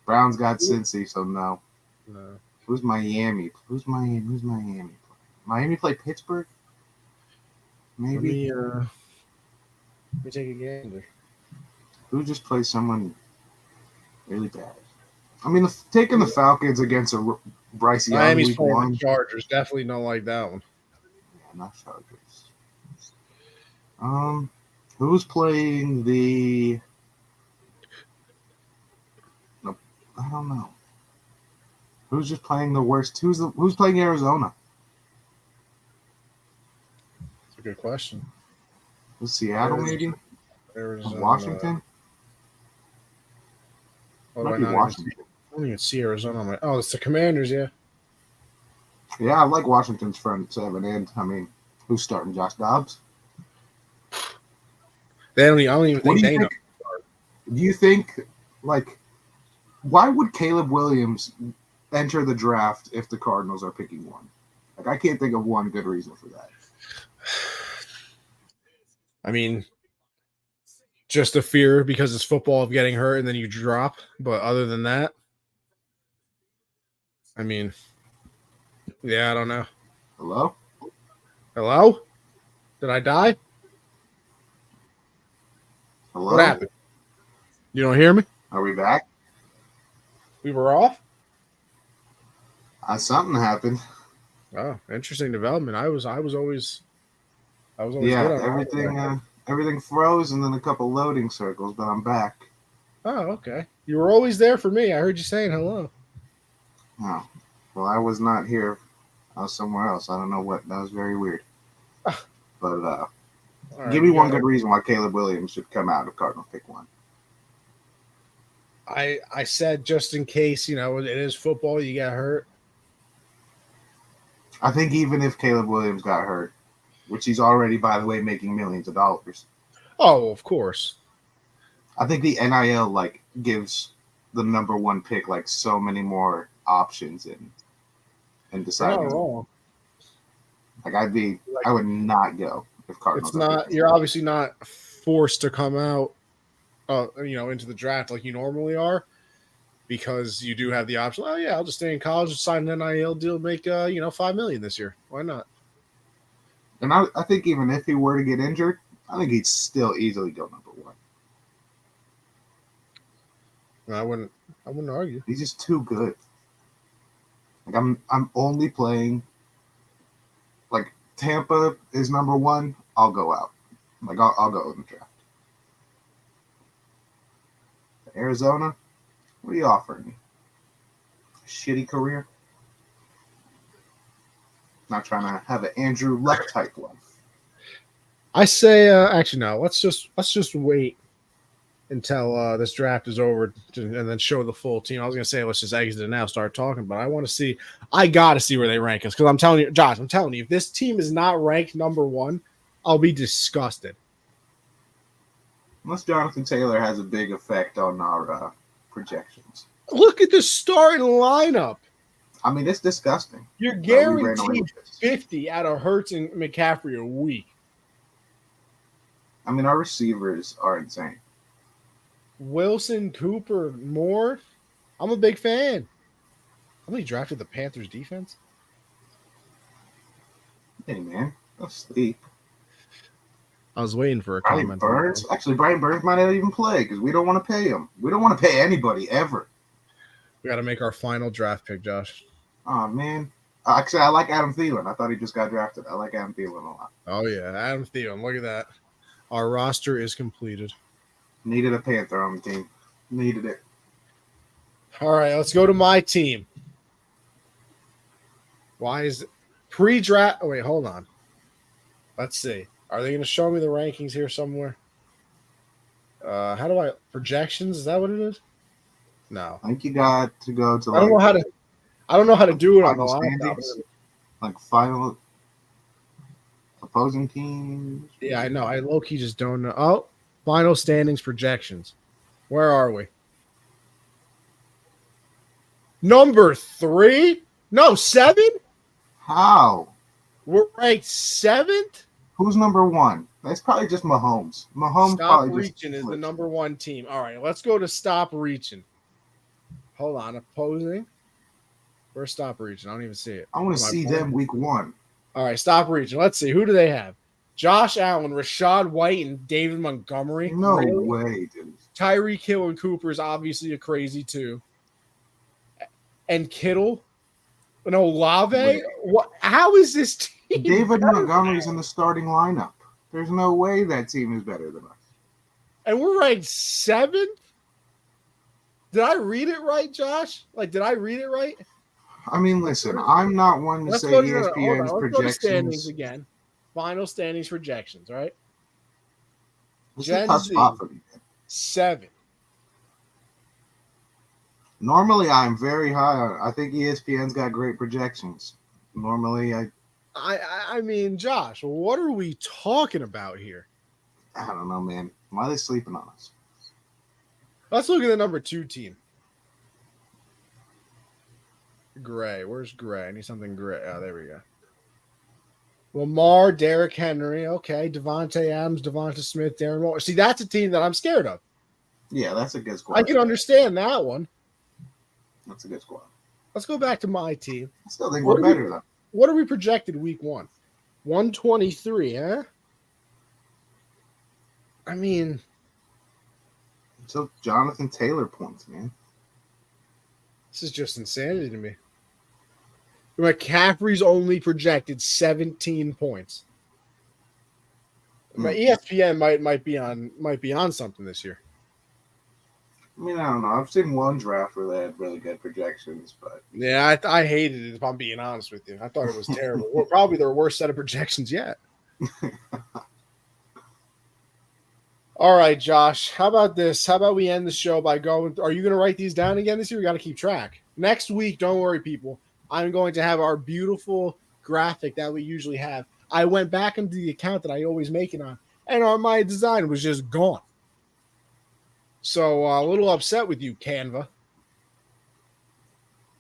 S2: Browns got Cincy, so no.
S1: No.
S2: Who's Miami? Who's Miami? Miami play Pittsburgh? Maybe.
S1: Let me take a gander.
S2: Who just plays someone really bad? I mean, taking the Falcons against a Bryce Young
S1: Miami's
S2: week
S1: playing
S2: 1.
S1: the Chargers. Definitely don't like that one.
S2: Yeah, not Chargers. Who's playing the? Nope, I don't know. Who's just playing the worst? Who's playing Arizona?
S1: That's a good question.
S2: Was Seattle maybe?
S1: Arizona.
S2: Washington. Might be Washington.
S1: I don't even see Arizona. Oh, it's the Commanders, yeah.
S2: Yeah, I like Washington's front 7, and I mean, who's starting? Josh Dobbs.
S1: I don't even think they know.
S2: Do you think, like, why would Caleb Williams enter the draft if the Cardinals are picking 1? Like, I can't think of one good reason for that.
S1: I mean, just the fear because it's football of getting hurt and then you drop. But other than that, I mean, yeah, I don't know.
S2: Hello?
S1: Hello? Did I die?
S2: Hello?
S1: What happened? You don't hear me?
S2: Are we back?
S1: We were off?
S2: Something happened.
S1: Oh, interesting development. I was always
S2: yeah,
S1: good on
S2: everything froze and then a couple loading circles, but I'm back.
S1: Oh, okay. You were always there for me. I heard you saying hello.
S2: Oh, well, I was not here. I was somewhere else. I don't know what. That was very weird. But give me one good reason why Caleb Williams should come out of Cardinals pick 1.
S1: I said just in case, it is football, you get hurt.
S2: I think even if Caleb Williams got hurt, which he's already, by the way, making millions of dollars.
S1: Oh, of course.
S2: I think the NIL gives the number 1 pick so many more options in deciding.
S1: You're not wrong.
S2: I would not go if Cardinals.
S1: It's not. You're obviously not forced to come out, into the draft like you normally are, because you do have the option. Oh yeah, I'll just stay in college and sign an NIL deal, make $5 million this year. Why not?
S2: And I think even if he were to get injured, I think he'd still easily go number 1.
S1: I wouldn't argue.
S2: He's just too good. I'm only playing. Tampa is number 1. I'll go out. I'll go in the draft. Arizona, what are you offering me? A shitty career? Not trying to have an Andrew Luck type life.
S1: I say, actually, no. Let's just wait until this draft is over and then show the full team. I was gonna say let's just exit it now, start talking, but I want to see. I gotta see where they rank us, because I'm telling you, Josh. I'm telling you, if this team is not ranked number 1, I'll be disgusted.
S2: Unless Jonathan Taylor has a big effect on our projections.
S1: Look at the starting lineup.
S2: I mean, it's disgusting.
S1: You're guaranteed 50 out of Hurts and McCaffrey a week.
S2: I mean, our receivers are insane.
S1: Wilson, Cooper, Moore. I'm a big fan. How many drafted the Panthers defense?
S2: Hey, man. Don't sleep.
S1: I was waiting for a
S2: Brian
S1: comment.
S2: Burns? Actually, Brian Burns might not even play because we don't want to pay him. We don't want to pay anybody ever.
S1: We got to make our final draft pick, Josh.
S2: Oh, man. Actually, I like Adam Thielen. I thought he just got drafted. I like Adam Thielen a lot.
S1: Oh, yeah. Adam Thielen. Look at that. Our roster is completed.
S2: Needed a Panther on the team. Needed it.
S1: All right, let's go to my team. Why is it pre-draft? Oh, wait, hold on. Let's see. Are they going to show me the rankings here somewhere? How do I projections? Is that what it is? No.
S2: I think you got to go to.
S1: I don't know how to. I don't know how to do it on the
S2: final
S1: laptop.
S2: standings, like final opposing teams.
S1: Yeah, I know. I low-key just don't know. Oh, final standings projections. Where are we? Number 3? No, 7?
S2: How?
S1: We're ranked 7th?
S2: Who's number 1? That's probably just Mahomes. Mahomes
S1: Stop
S2: probably
S1: Reaching is the number 1 team. All right, let's go to Stop Reaching. Hold on, opposing. Where's Stop Reaching? I don't even see it.
S2: I want to see them week 1.
S1: All right, Stop Reaching. Let's see. Who do they have? Josh Allen, Rashad White, and David Montgomery.
S2: No way, dude.
S1: Tyreek Hill and Cooper is obviously a crazy too. And Kittle. No, Olave. What? How is this team?
S2: David Montgomery's in the starting lineup. There's no way that team is better than us.
S1: And we're ranked 7th? Did I read it right, Josh? Like, did I read it right?
S2: I mean, listen, I'm not one to say ESPN's projections.
S1: Let's go to standings again. Final standings projections, right?
S2: This is a tough spot for me.
S1: 7.
S2: Normally, I'm very high on. I think ESPN's got great projections. Normally,
S1: I mean, Josh, what are we talking about here?
S2: I don't know, man. Why are they sleeping on us?
S1: Let's look at the number 2 team. Gray. Where's Gray? I need something gray. Oh, there we go. Lamar, Derrick Henry. Okay. Devontae Adams, Devonta Smith, Darren Waller. See, that's a team that I'm scared of.
S2: Yeah, that's a good squad.
S1: I can understand that one.
S2: That's a good squad.
S1: Let's go back to my team.
S2: I still think we're better, though.
S1: What are we projected week 1? 123, huh? I mean,
S2: So Jonathan Taylor points, man.
S1: this is just insanity to me. McCaffrey's only projected 17 points. My ESPN might be on something this year.
S2: I mean, I don't know. I've seen one draft where they had really good projections, but
S1: Yeah, I hated it, if I'm being honest with you. I thought it was terrible. Well, probably their worst set of projections yet. All right, Josh. How about this? How about we end the show by going? Are you going to write these down again this year? We got to keep track. Next week, don't worry, people. I'm going to have our beautiful graphic that we usually have. I went back into the account that I always make it on, and my design was just gone. So a little upset with you, Canva.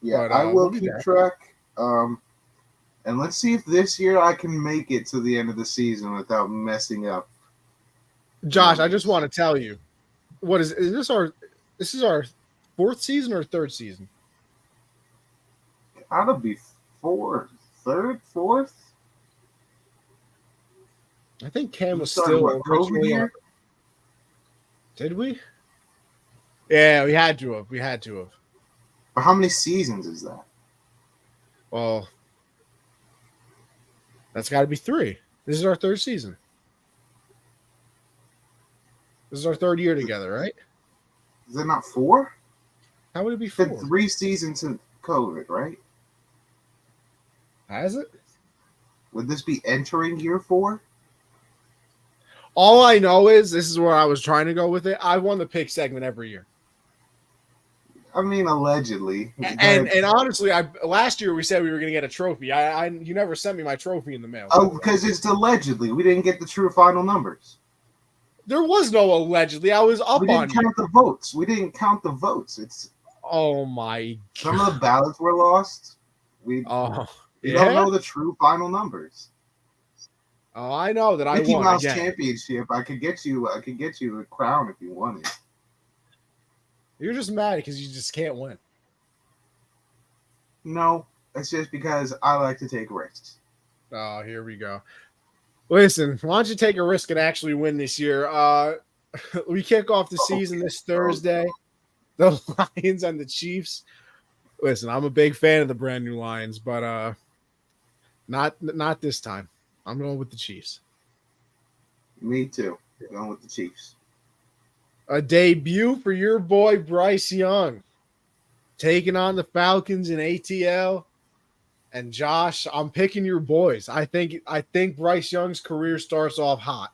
S2: yeah, I will keep track. And let's see if this year I can make it to the end of the season without messing up.
S1: Josh, I just want to tell you, is this our 4th season or 3rd season?
S2: Gotta be 4th, 3rd, 4th.
S1: I think Cam was
S2: Started,
S1: still
S2: what, COVID year?
S1: Did we? Yeah, we had to have.
S2: But how many seasons is that?
S1: Well, that's got to be 3. This is our 3rd season. This is our 3rd year together, right?
S2: Is it not 4?
S1: How would it be
S2: It's
S1: 4?
S2: been 3 seasons since COVID, right?
S1: Has it?
S2: Would this be entering year 4?
S1: All I know is, this is where I was trying to go with it. I won the pick segment every year.
S2: I mean, allegedly.
S1: And honestly, last year we said we were going to get a trophy. You never sent me my trophy in the mail.
S2: Oh, because it's allegedly. We didn't get the true final numbers.
S1: There was no allegedly. I was up on you.
S2: We didn't count the votes. We didn't count the votes.
S1: Oh my God.
S2: Some of the ballots were lost. We don't know the true final numbers.
S1: Oh, I know that I
S2: Mickey
S1: won
S2: Mouse
S1: again.
S2: Championship. I could get you a crown if you wanted.
S1: You're just mad because you just can't win.
S2: No, it's just because I like to take risks.
S1: Oh, here we go. Listen, why don't you take a risk and actually win this year? We kick off the season this Thursday. The Lions and the Chiefs. Listen, I'm a big fan of the brand new Lions, but not this time. I'm going with the Chiefs.
S2: Me too. Going with the Chiefs.
S1: A debut for your boy Bryce Young, taking on the Falcons in ATL. And Josh, I'm picking your boys. I think Bryce Young's career starts off hot.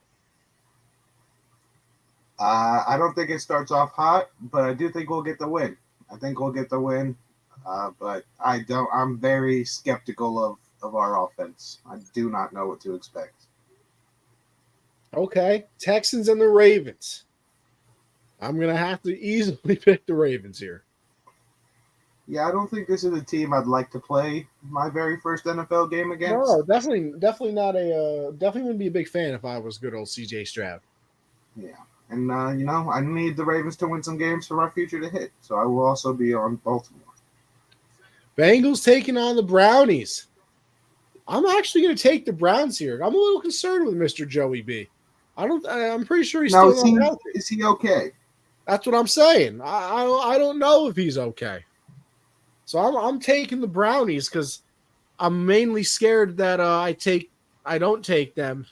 S2: I don't think it starts off hot, but I do think we'll get the win. I think we'll get the win, but I don't. I'm very skeptical of our offense. I do not know what to expect.
S1: Okay, Texans and the Ravens. I'm gonna have to easily pick the Ravens here.
S2: Yeah, I don't think this is a team I'd like to play my very first NFL game against.
S1: No, definitely not definitely wouldn't be a big fan if I was good old CJ Stroud.
S2: Yeah, and I need the Ravens to win some games for my future to hit. So I will also be on Baltimore.
S1: Bengals taking on the Brownies. I'm actually going to take the Browns here. I'm a little concerned with Mr. Joey B. I'm pretty sure he's
S2: Now,
S1: still not healthy.
S2: is he okay?
S1: That's what I'm saying. I don't know if he's okay. So I'm taking the Brownies because I'm mainly scared that I don't take them,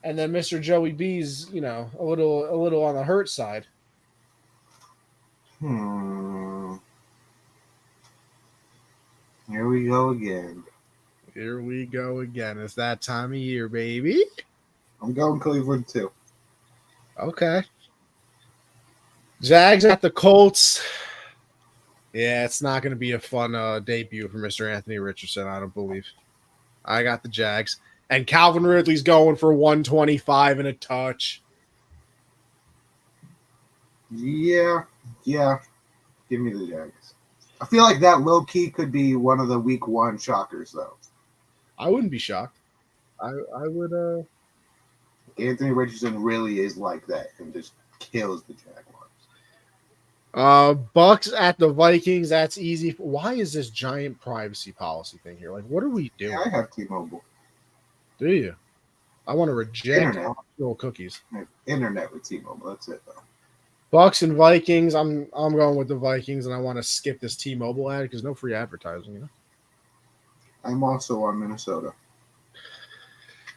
S1: and then Mr. Joey B's a little on the hurt side.
S2: Here we go again.
S1: Here we go again. It's that time of year, baby.
S2: I'm going Cleveland too.
S1: Okay. Jags at the Colts. Yeah, it's not going to be a fun debut for Mr. Anthony Richardson, I don't believe. I got the Jags. And Calvin Ridley's going for 125 and a touch.
S2: Yeah. Give me the Jags. I feel like that low-key could be one of the week one shockers, though.
S1: I wouldn't be shocked. I would.
S2: Anthony Richardson really is like that and just kills the Jaguars.
S1: Bucks at the Vikings. That's easy. Why is this giant privacy policy thing here? Like, what are we doing?
S2: Yeah, I have T-Mobile.
S1: Do you? I want to reject little cookies.
S2: Internet with T-Mobile. That's it, though.
S1: Bucks and Vikings. I'm going with the Vikings, and I want to skip this T-Mobile ad because no free advertising.
S2: I'm also on Minnesota.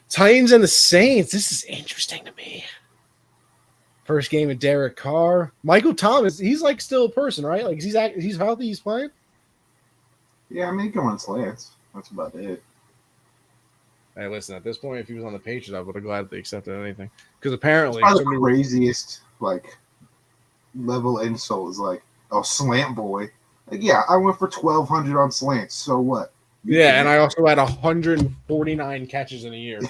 S1: Titans and the Saints. This is interesting to me. First game of Derek Carr. Michael Thomas, he's like still a person, right? Like he's healthy, he's playing?
S2: Yeah, I mean, he can run slants. That's about it.
S1: Hey, listen, at this point, if he was on the Patriots, I would have gladly accepted anything. Because apparently...
S2: the craziest, level insult is slant boy. Yeah, I went for 1,200 on slants, so what?
S1: And I also had 149 catches in a year.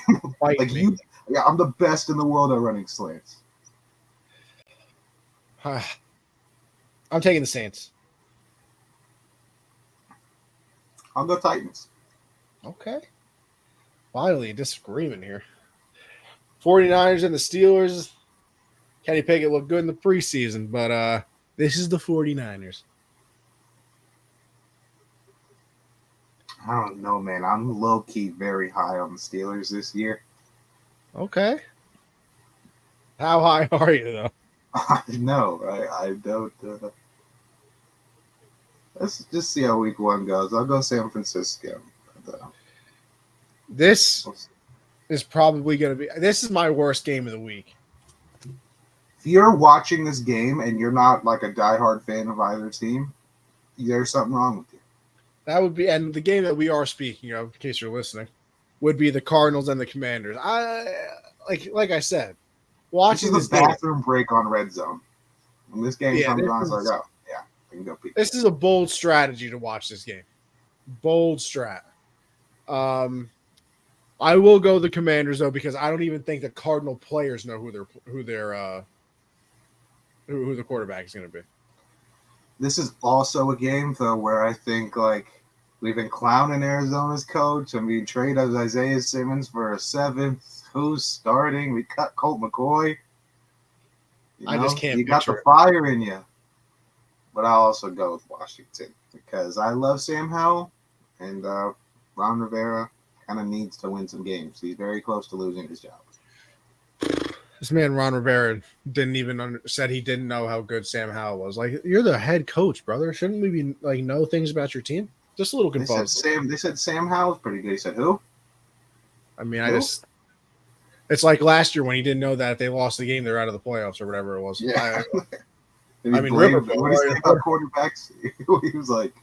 S2: I'm the best in the world at running slants.
S1: I'm taking the Saints.
S2: I'll go Titans.
S1: Okay. Finally, a disagreement here. 49ers and the Steelers. Kenny Pickett looked good in the preseason, but this is the 49ers.
S2: I don't know, man. I'm low-key very high on the Steelers this year.
S1: Okay. How high are you, though?
S2: No, I don't. Let's just see how week one goes. I'll go San Francisco.
S1: This is probably going to be – this is my worst game of the week.
S2: If you're watching this game and you're not a diehard fan of either team, there's something wrong with you.
S1: That would be – and the game that we are speaking of, in case you're listening, would be the Cardinals and the Commanders. Like I said, watching
S2: this is the bathroom break on Red Zone. When this game comes on, I can go peek.
S1: This is a bold strategy to watch this game. Bold strat. I will go the Commanders though because I don't even think the Cardinal players know who the quarterback is going to be.
S2: This is also a game though where I think we've been clowning Arizona's coach. I mean, trade of Isaiah Simmons for a seventh. Who's starting? We cut Colt McCoy.
S1: I just can't.
S2: You got the fire in you. But I'll also go with Washington because I love Sam Howell, and Ron Rivera kind of needs to win some games. He's very close to losing his job.
S1: This man Ron Rivera didn't even said he didn't know how good Sam Howell was. Like, you're the head coach, brother. Shouldn't we be like know things about your team? Just a little confused.
S2: They said Sam Howell's pretty good. He said who?
S1: I mean, it's like last year when he didn't know that if they lost the game, they're out of the playoffs or whatever it was.
S2: Yeah.
S1: I mean, River.
S2: What did he say about quarterbacks? He was like,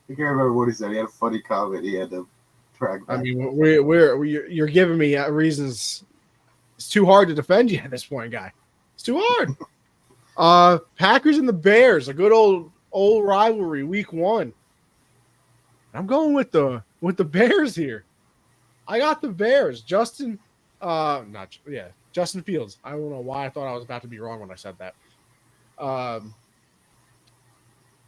S2: I can't remember what he said. He had a funny comment. He had to track back.
S1: I mean, you're giving me reasons. It's too hard to defend you at this point, guy. It's too hard. Packers and the Bears, a good old rivalry, week 1. I'm going with the Bears here. I got the Bears. Justin Fields. I don't know why I thought I was about to be wrong when I said that.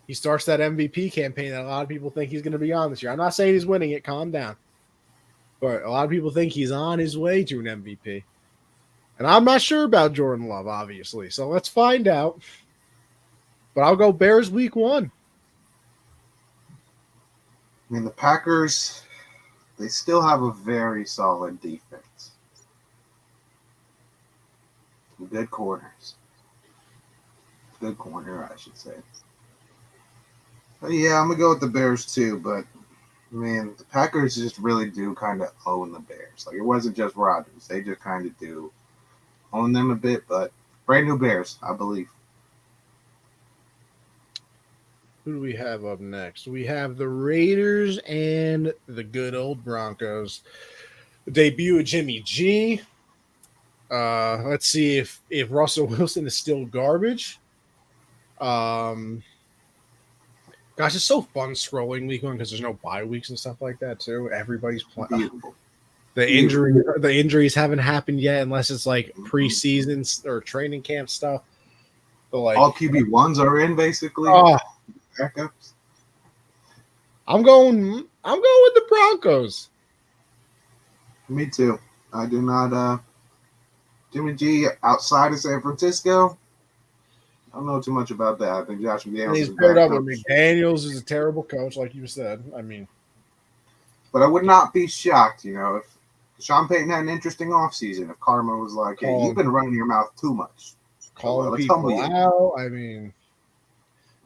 S1: He starts that MVP campaign that a lot of people think he's going to be on this year. I'm not saying he's winning it. Calm down. But a lot of people think he's on his way to an MVP. And I'm not sure about Jordan Love, obviously. So let's find out. But I'll go Bears week 1.
S2: I mean, the Packers, they still have a very solid defense. Good corners. Good corner, I should say. But yeah, I'm going to go with the Bears too. But, man, the Packers just really do kind of own the Bears. Like, it wasn't just Rodgers. They just kind of do own them a bit. But brand new Bears, I believe.
S1: Who do we have up next? We have the Raiders and the good old Broncos. The debut of Jimmy G. Let's see if Russell Wilson is still garbage. Gosh, it's so fun scrolling week 1 because there's no bye weeks and stuff like that too. Everybody's playing. The injuries haven't happened yet unless it's like preseason or training camp stuff. But like
S2: all QB1s are in basically. Backups.
S1: I'm going with the Broncos.
S2: Me too. I do not Jimmy G outside of San Francisco. I don't know too much about that. I think Josh McDaniels
S1: he's paired up with McDaniels is a terrible coach, like you said. I mean,
S2: but I would not be shocked, if Sean Payton had an interesting offseason. If Karma was like, "Hey, you've been running your mouth too much."
S1: Calling people out. I mean,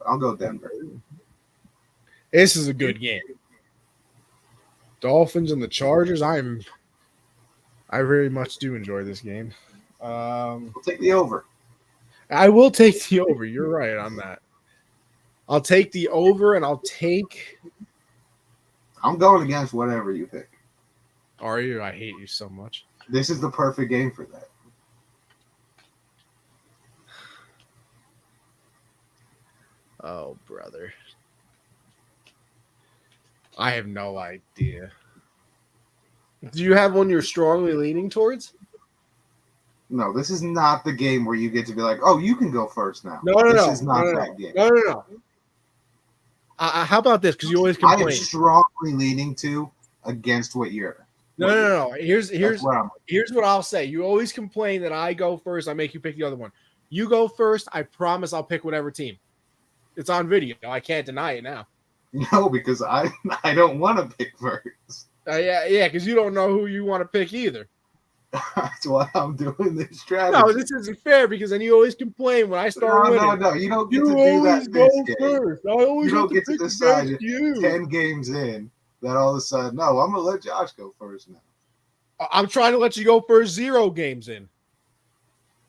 S2: I'll go Denver.
S1: This is a good game. Dolphins and the Chargers. I very much do enjoy this game.
S2: We'll take the over.
S1: I will take the over. You're right on that. I'll take the over, and I'm
S2: going against whatever you pick.
S1: Are you? I hate you so much.
S2: This is the perfect game for that.
S1: Oh, brother. I have no idea. Do you have one you're strongly leaning towards?
S2: No, this is not the game where you get to be like, oh, you can go first now.
S1: No.
S2: This is not that game.
S1: No. How about this? Because you always complain.
S2: I am strongly leaning to against what you're.
S1: No. Here's what I'll say. You always complain that I go first. I make you pick the other one. You go first. I promise I'll pick whatever team. It's on video. I can't deny it now.
S2: No, because I don't want to pick first.
S1: Yeah, because you don't know who you want to pick either.
S2: That's why I'm doing this strategy.
S1: No, this isn't fair because then you always complain when I start winning.
S2: No. You don't get to do that this game.
S1: First. I always
S2: you don't get to decide
S1: 10
S2: games in that all of a sudden, no, I'm going to let Josh go first now.
S1: I'm trying to let you go first 0 games in.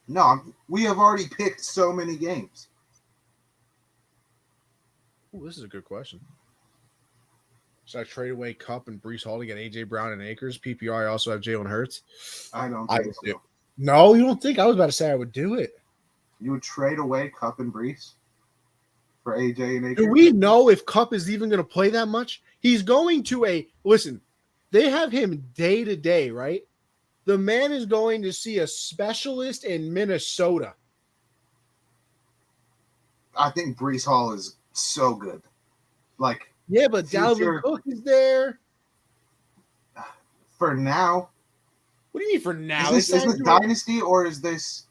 S2: No, we have already picked so many games.
S1: Ooh, this is a good question. Should I trade away Kupp and Breece Hall to get A.J. Brown and Akers? PPR, I also have Jalen Hurts.
S2: I don't think so.
S1: No, you don't think? I was about to say I would do it.
S2: You would trade away Kupp and Breece for A.J. and Akers?
S1: Do we know if Kupp is even going to play that much? He's going to listen, they have him day to day, right? The man is going to see a specialist in Minnesota.
S2: I think Breece Hall is so good.
S1: Yeah, but Dalvin Cook is there.
S2: For now.
S1: What do you mean for now?
S2: Is this dynasty or is this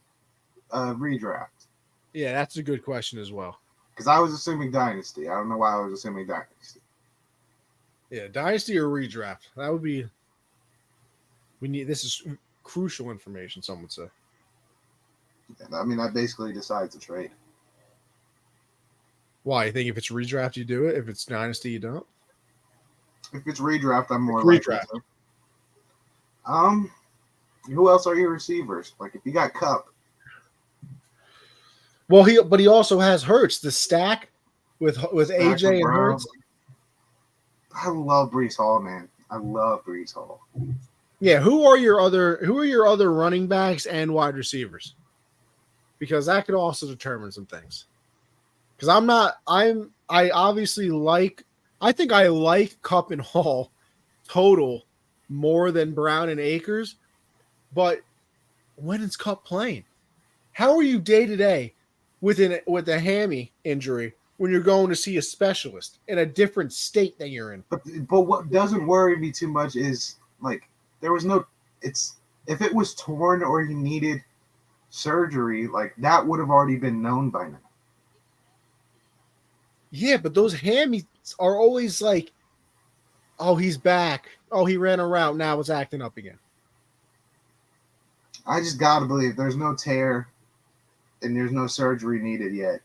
S2: redraft?
S1: Yeah, that's a good question as well.
S2: Because I was assuming dynasty. I don't know why I was assuming dynasty.
S1: Yeah, dynasty or redraft. That would be. We need. This is crucial information. Some would say.
S2: I mean, that basically decides the trade.
S1: Why? You think if it's redraft, you do it? If it's dynasty, you don't?
S2: If it's redraft, I'm more
S1: It's
S2: likely
S1: redraft.
S2: to. Um, who else are your receivers? Like, if you got Cup,
S1: Well, he also has Hurts. The stack with
S2: Stack
S1: AJ and
S2: Brown.
S1: Hurts.
S2: I love Brees Hall, man. I love Brees Hall.
S1: Yeah, who are your other running backs and wide receivers? Because that could also determine some things. Because I obviously I think I like Cup and Hall total more than Brown and Akers, but when is Cup playing? How are you day to day with a hammy injury when you're going to see a specialist in a different state that you're in?
S2: But what doesn't worry me too much is like there was no. It's if it was torn or he needed surgery, like that would have already been known by now.
S1: Yeah, but those hammies are always like, oh, he's back. Oh, he ran a route. Now it's acting up again.
S2: I just gotta believe there's no tear and there's no surgery needed yet.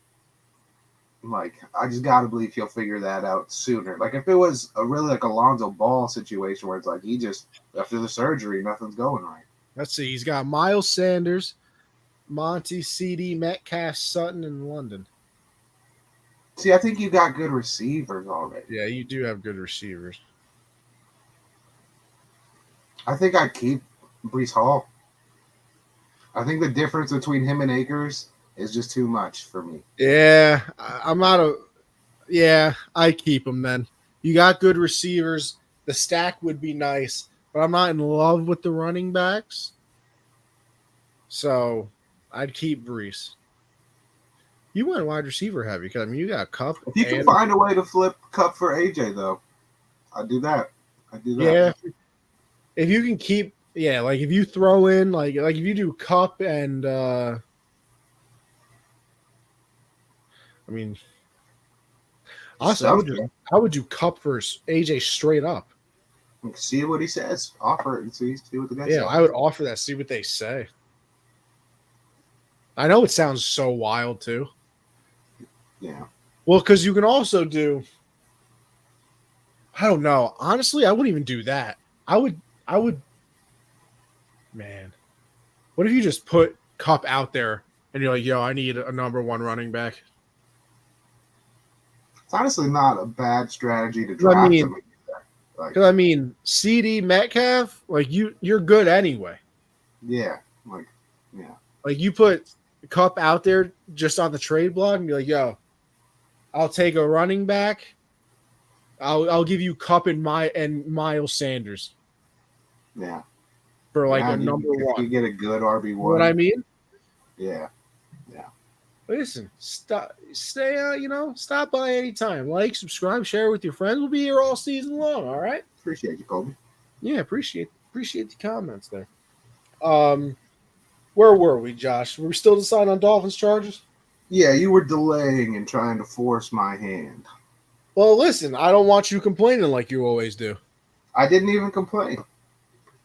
S2: Like I just gotta believe he'll figure that out sooner. Like if it was a really like Alonzo Ball situation where it's like he just after the surgery nothing's going right.
S1: Let's see. He's got Miles Sanders, Monty, CD, Metcalf, Sutton, and London.
S2: See, I think you got good receivers already.
S1: Yeah, you do have good receivers.
S2: I think I'd keep Brees Hall. I think the difference between him and Akers is just too much for me.
S1: Yeah, I'm not a. Yeah, I keep him then. You got good receivers. The stack would be nice, but I'm not in love with the running backs. So I'd keep Brees. You went wide receiver heavy because I mean you got Cup.
S2: If you can find a way to flip Cup for AJ, though, I'd do that.
S1: Yeah, if you can keep, yeah, like if you throw in like if you do Cup and I mean, honestly, I would do Cup versus AJ straight up.
S2: See what he says. Offer it and see what the guy says.
S1: Yeah, I would offer that. See what they say. I know it sounds so wild too.
S2: Yeah.
S1: Well, because you can also do. I don't know. Honestly, I wouldn't even do that. I would. Man, what if you just put Cup out there and you're like, "Yo, I need a number one running back."
S2: It's honestly not a bad strategy to draft him.
S1: Because I mean, CD Metcalf, like you're good anyway.
S2: Yeah,
S1: like you put Cup out there just on the trade block and be like, "Yo, I'll take a running back. I'll give you Cup and Miles Sanders."
S2: Yeah.
S1: For like a number one.
S2: You get a good RB1.
S1: You know what I mean?
S2: Yeah.
S1: Listen, stop by anytime. Like, subscribe, share with your friends. We'll be here all season long, all right?
S2: Appreciate you, Kobe.
S1: Yeah, appreciate the comments there. Where were we, Josh? Were we still deciding on Dolphins Chargers?
S2: Yeah, you were delaying and trying to force my hand.
S1: Well, listen, I don't want you complaining like you always do.
S2: I didn't even complain.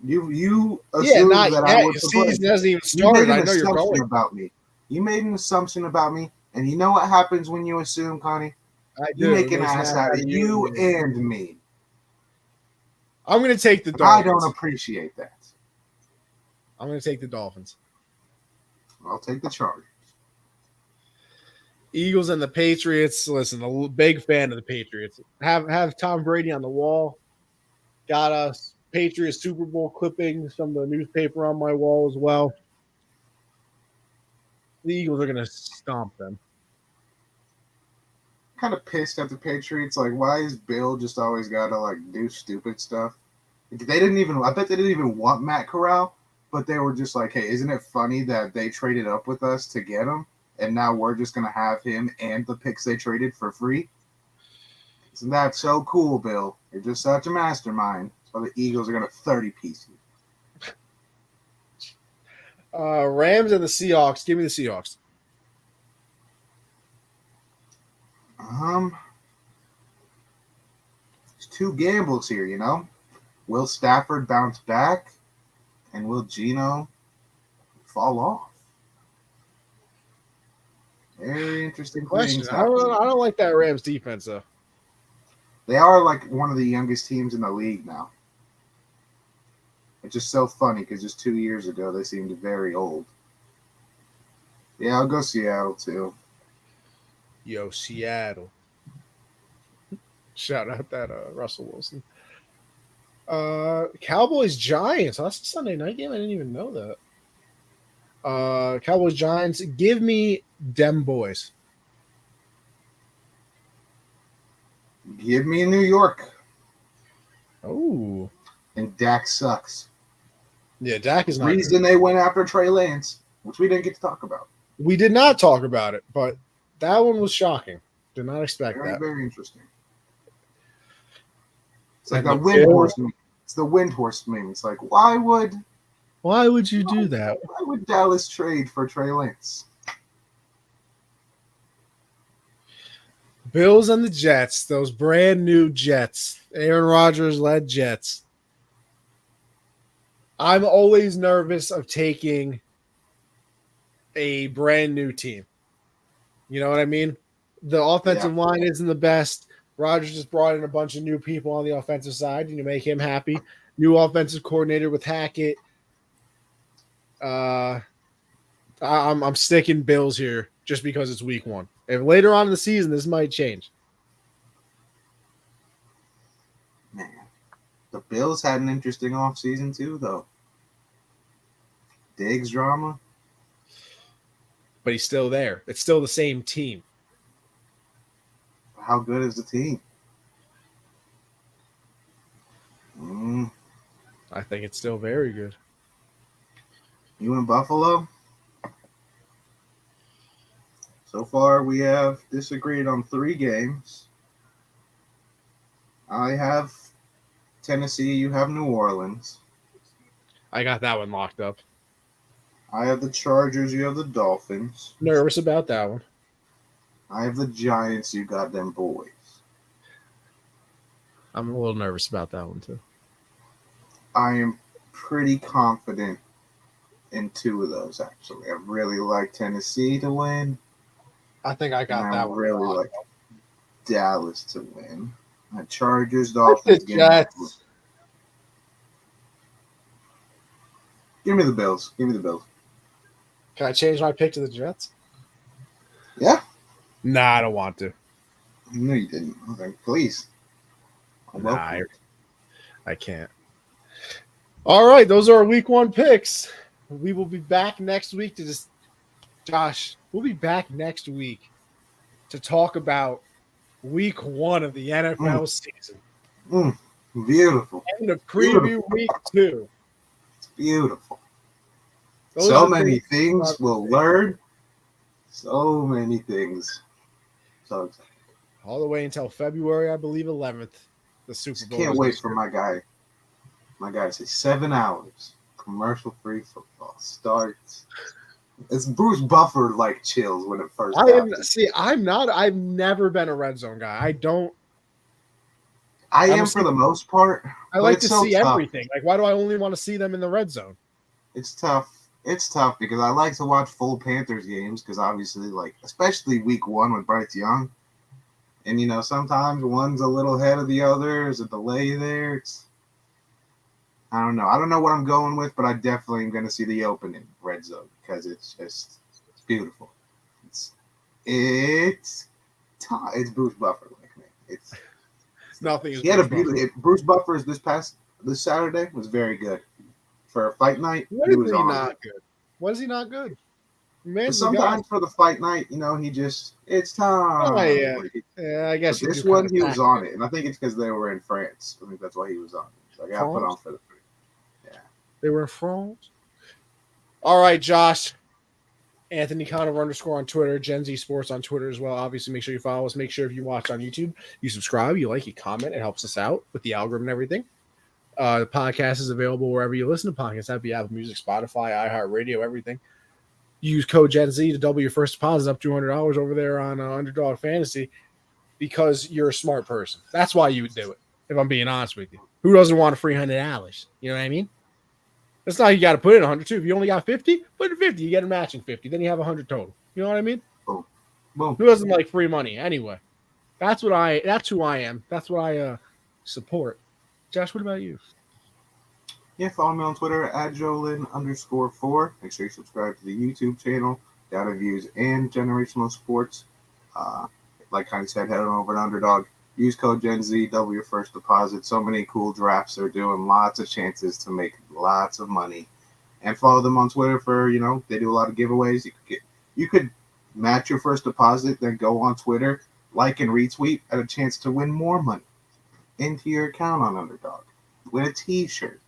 S2: You assumed that I would complain.
S1: Season hasn't even started. I know you're going
S2: about me. You made an assumption about me, and you know what happens when you assume, Connie? You make an ass out of you and me.
S1: I'm going to take the Dolphins.
S2: I don't appreciate that.
S1: I'm going to take the Dolphins.
S2: I'll take the Chargers.
S1: Eagles and the Patriots. Listen, a big fan of the Patriots. Have Tom Brady on the wall. Got us Patriots Super Bowl clippings from the newspaper on my wall as well. The Eagles are going to stomp them.
S2: Kind of pissed at the Patriots. Like, why is Bill just always got to like do stupid stuff? I bet they didn't even want Matt Corral, but they were just like, hey, isn't it funny that they traded up with us to get him, and now we're just going to have him and the picks they traded for free? Isn't that so cool, Bill? You're just such a mastermind. So the Eagles are going to 30-piece you.
S1: Rams and the Seahawks. Give me the Seahawks.
S2: It's two gambles here, you know? Will Stafford bounce back? And will Geno fall off? Very interesting
S1: Question.
S2: things
S1: I don't,
S2: happening.
S1: I don't like that Rams defense, though.
S2: They are like one of the youngest teams in the league now. It's just so funny because just 2 years ago they seemed very old. Yeah, I'll go Seattle too.
S1: Yo, Seattle. Shout out that Russell Wilson. Cowboys Giants. Oh, that's a Sunday night game. I didn't even know that. Cowboys Giants. Give me them boys.
S2: Give me New York.
S1: Oh,
S2: And Dak sucks.
S1: yeah. Dak is not
S2: Reason
S1: good.
S2: they went after Trey Lance, which we didn't get to talk about.
S1: We did not talk about it, but that one was shocking. Did not expect
S2: Very,
S1: that.
S2: very interesting. It's like
S1: And
S2: the
S1: the
S2: wind
S1: Bills-
S2: horse meme. It's the wind horse meme. It's like, why would
S1: you do that?
S2: why would Dallas trade for Trey Lance?
S1: Bills and the Jets, those brand new Jets, Aaron Rodgers led Jets. I'm always nervous of taking a brand new team. You know what I mean? The offensive line isn't the best. Rodgers just brought in a bunch of new people on the offensive side. You make him happy. New offensive coordinator with Hackett. I'm sticking Bills here just because it's week 1. If later on in the season this might change.
S2: Man, the Bills had an interesting offseason too, though. Diggs drama.
S1: But he's still there. It's still the same team.
S2: How good is the team?
S1: I think it's still very good.
S2: You in Buffalo? So far, we have disagreed on 3 games. I have Tennessee. You have New Orleans.
S1: I got that one locked up.
S2: I have the Chargers. You have the Dolphins.
S1: Nervous about that one.
S2: I have the Giants. You got them boys.
S1: I'm a little nervous about that one too.
S2: I am pretty confident in 2 of those, actually. I really like Tennessee to win.
S1: I think I got that
S2: I
S1: one.
S2: really like
S1: up.
S2: Dallas to win. My Chargers,
S1: The
S2: Dolphins.
S1: Jets.
S2: Give me the Bills. Give me the Bills.
S1: Can I change my pick to the Jets?
S2: Yeah?
S1: Nah, I don't want to.
S2: No, you didn't. Okay, please.
S1: Nah, I can't. All right, those are our week 1 picks. We will be back next week to just Josh. We'll be back next week to talk about week 1 of the NFL season.
S2: Beautiful.
S1: And to preview week 2.
S2: It's beautiful.
S1: Those
S2: so
S1: are
S2: many
S1: things
S2: things we'll learn. So many things. So excited.
S1: all the way until February, I believe, 11th. The Super Bowl.
S2: Can't wait for my guy. My guy says 7 hours. Commercial-free football starts. It's Bruce Buffer like chills when it first happens.
S1: I've never been a red zone guy.
S2: I am for the most part.
S1: I like to see
S2: tough.
S1: everything. Like, why do I only want to see them in the red zone?
S2: It's tough. It's tough because I like to watch full Panthers games because obviously, like, especially week 1 with Bryce Young. And, you know, sometimes one's a little ahead of the other. There's a delay there. I don't know. I don't know what I'm going with, but I definitely am going to see the opening red zone because it's beautiful. It's Bruce Buffer, like, man. It's
S1: nothing.
S2: He had a beautiful. Bruce Buffer's this Saturday was very good for a fight night.
S1: What is he not good? What is he not good?
S2: Sometimes for the fight night, you know, it's time.
S1: Oh, yeah. Yeah, I guess.
S2: But this one, he was on it, and I think it's because they were in France. I think that's why he was on it. So I got put on for the. Yeah.
S1: They were in France. All right, Josh. Anthony Conover _ on Twitter, Gen Z Sports on Twitter as well. Obviously, make sure you follow us. Make sure if you watch on YouTube, you subscribe, you like, you comment. It helps us out with the algorithm and everything. The podcast is available wherever you listen to podcasts. That'd be Apple Music, Spotify, iHeartRadio, everything. Use code Gen Z to double your first deposit up $200 over there on Underdog Fantasy because you're a smart person. That's why you would do it. If I'm being honest with you, who doesn't want a free $100? You know what I mean? It's not like you got to put in 100 too. If you only got 50, put in 50. You get a matching 50. Then you have 100 total. You know what I mean?
S2: Boom. Boom.
S1: Who doesn't like free money anyway? That's who I am. That's what I support. Josh, what about you?
S2: Yeah, follow me on Twitter at Jolin_4. Make sure you subscribe to the YouTube channel, Data Views and Generational Sports. Like I said, head on over to Underdog. Use code GenZ, double your first deposit. So many cool drafts they're doing. Lots of chances to make lots of money. And follow them on Twitter for, they do a lot of giveaways. You could match your first deposit, then go on Twitter, like and retweet, at a chance to win more money into your account on Underdog. Win a t-shirt.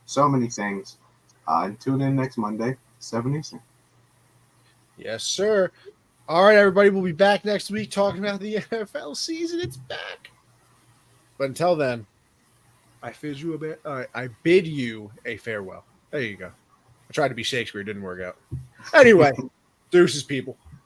S2: So many things. And tune in next Monday, 7 Eastern.
S1: Yes, sir. All right, everybody. We'll be back next week talking about the NFL season. It's back. But until then, I bid you a farewell. There you go. I tried to be Shakespeare. It didn't work out. Anyway, deuces, people.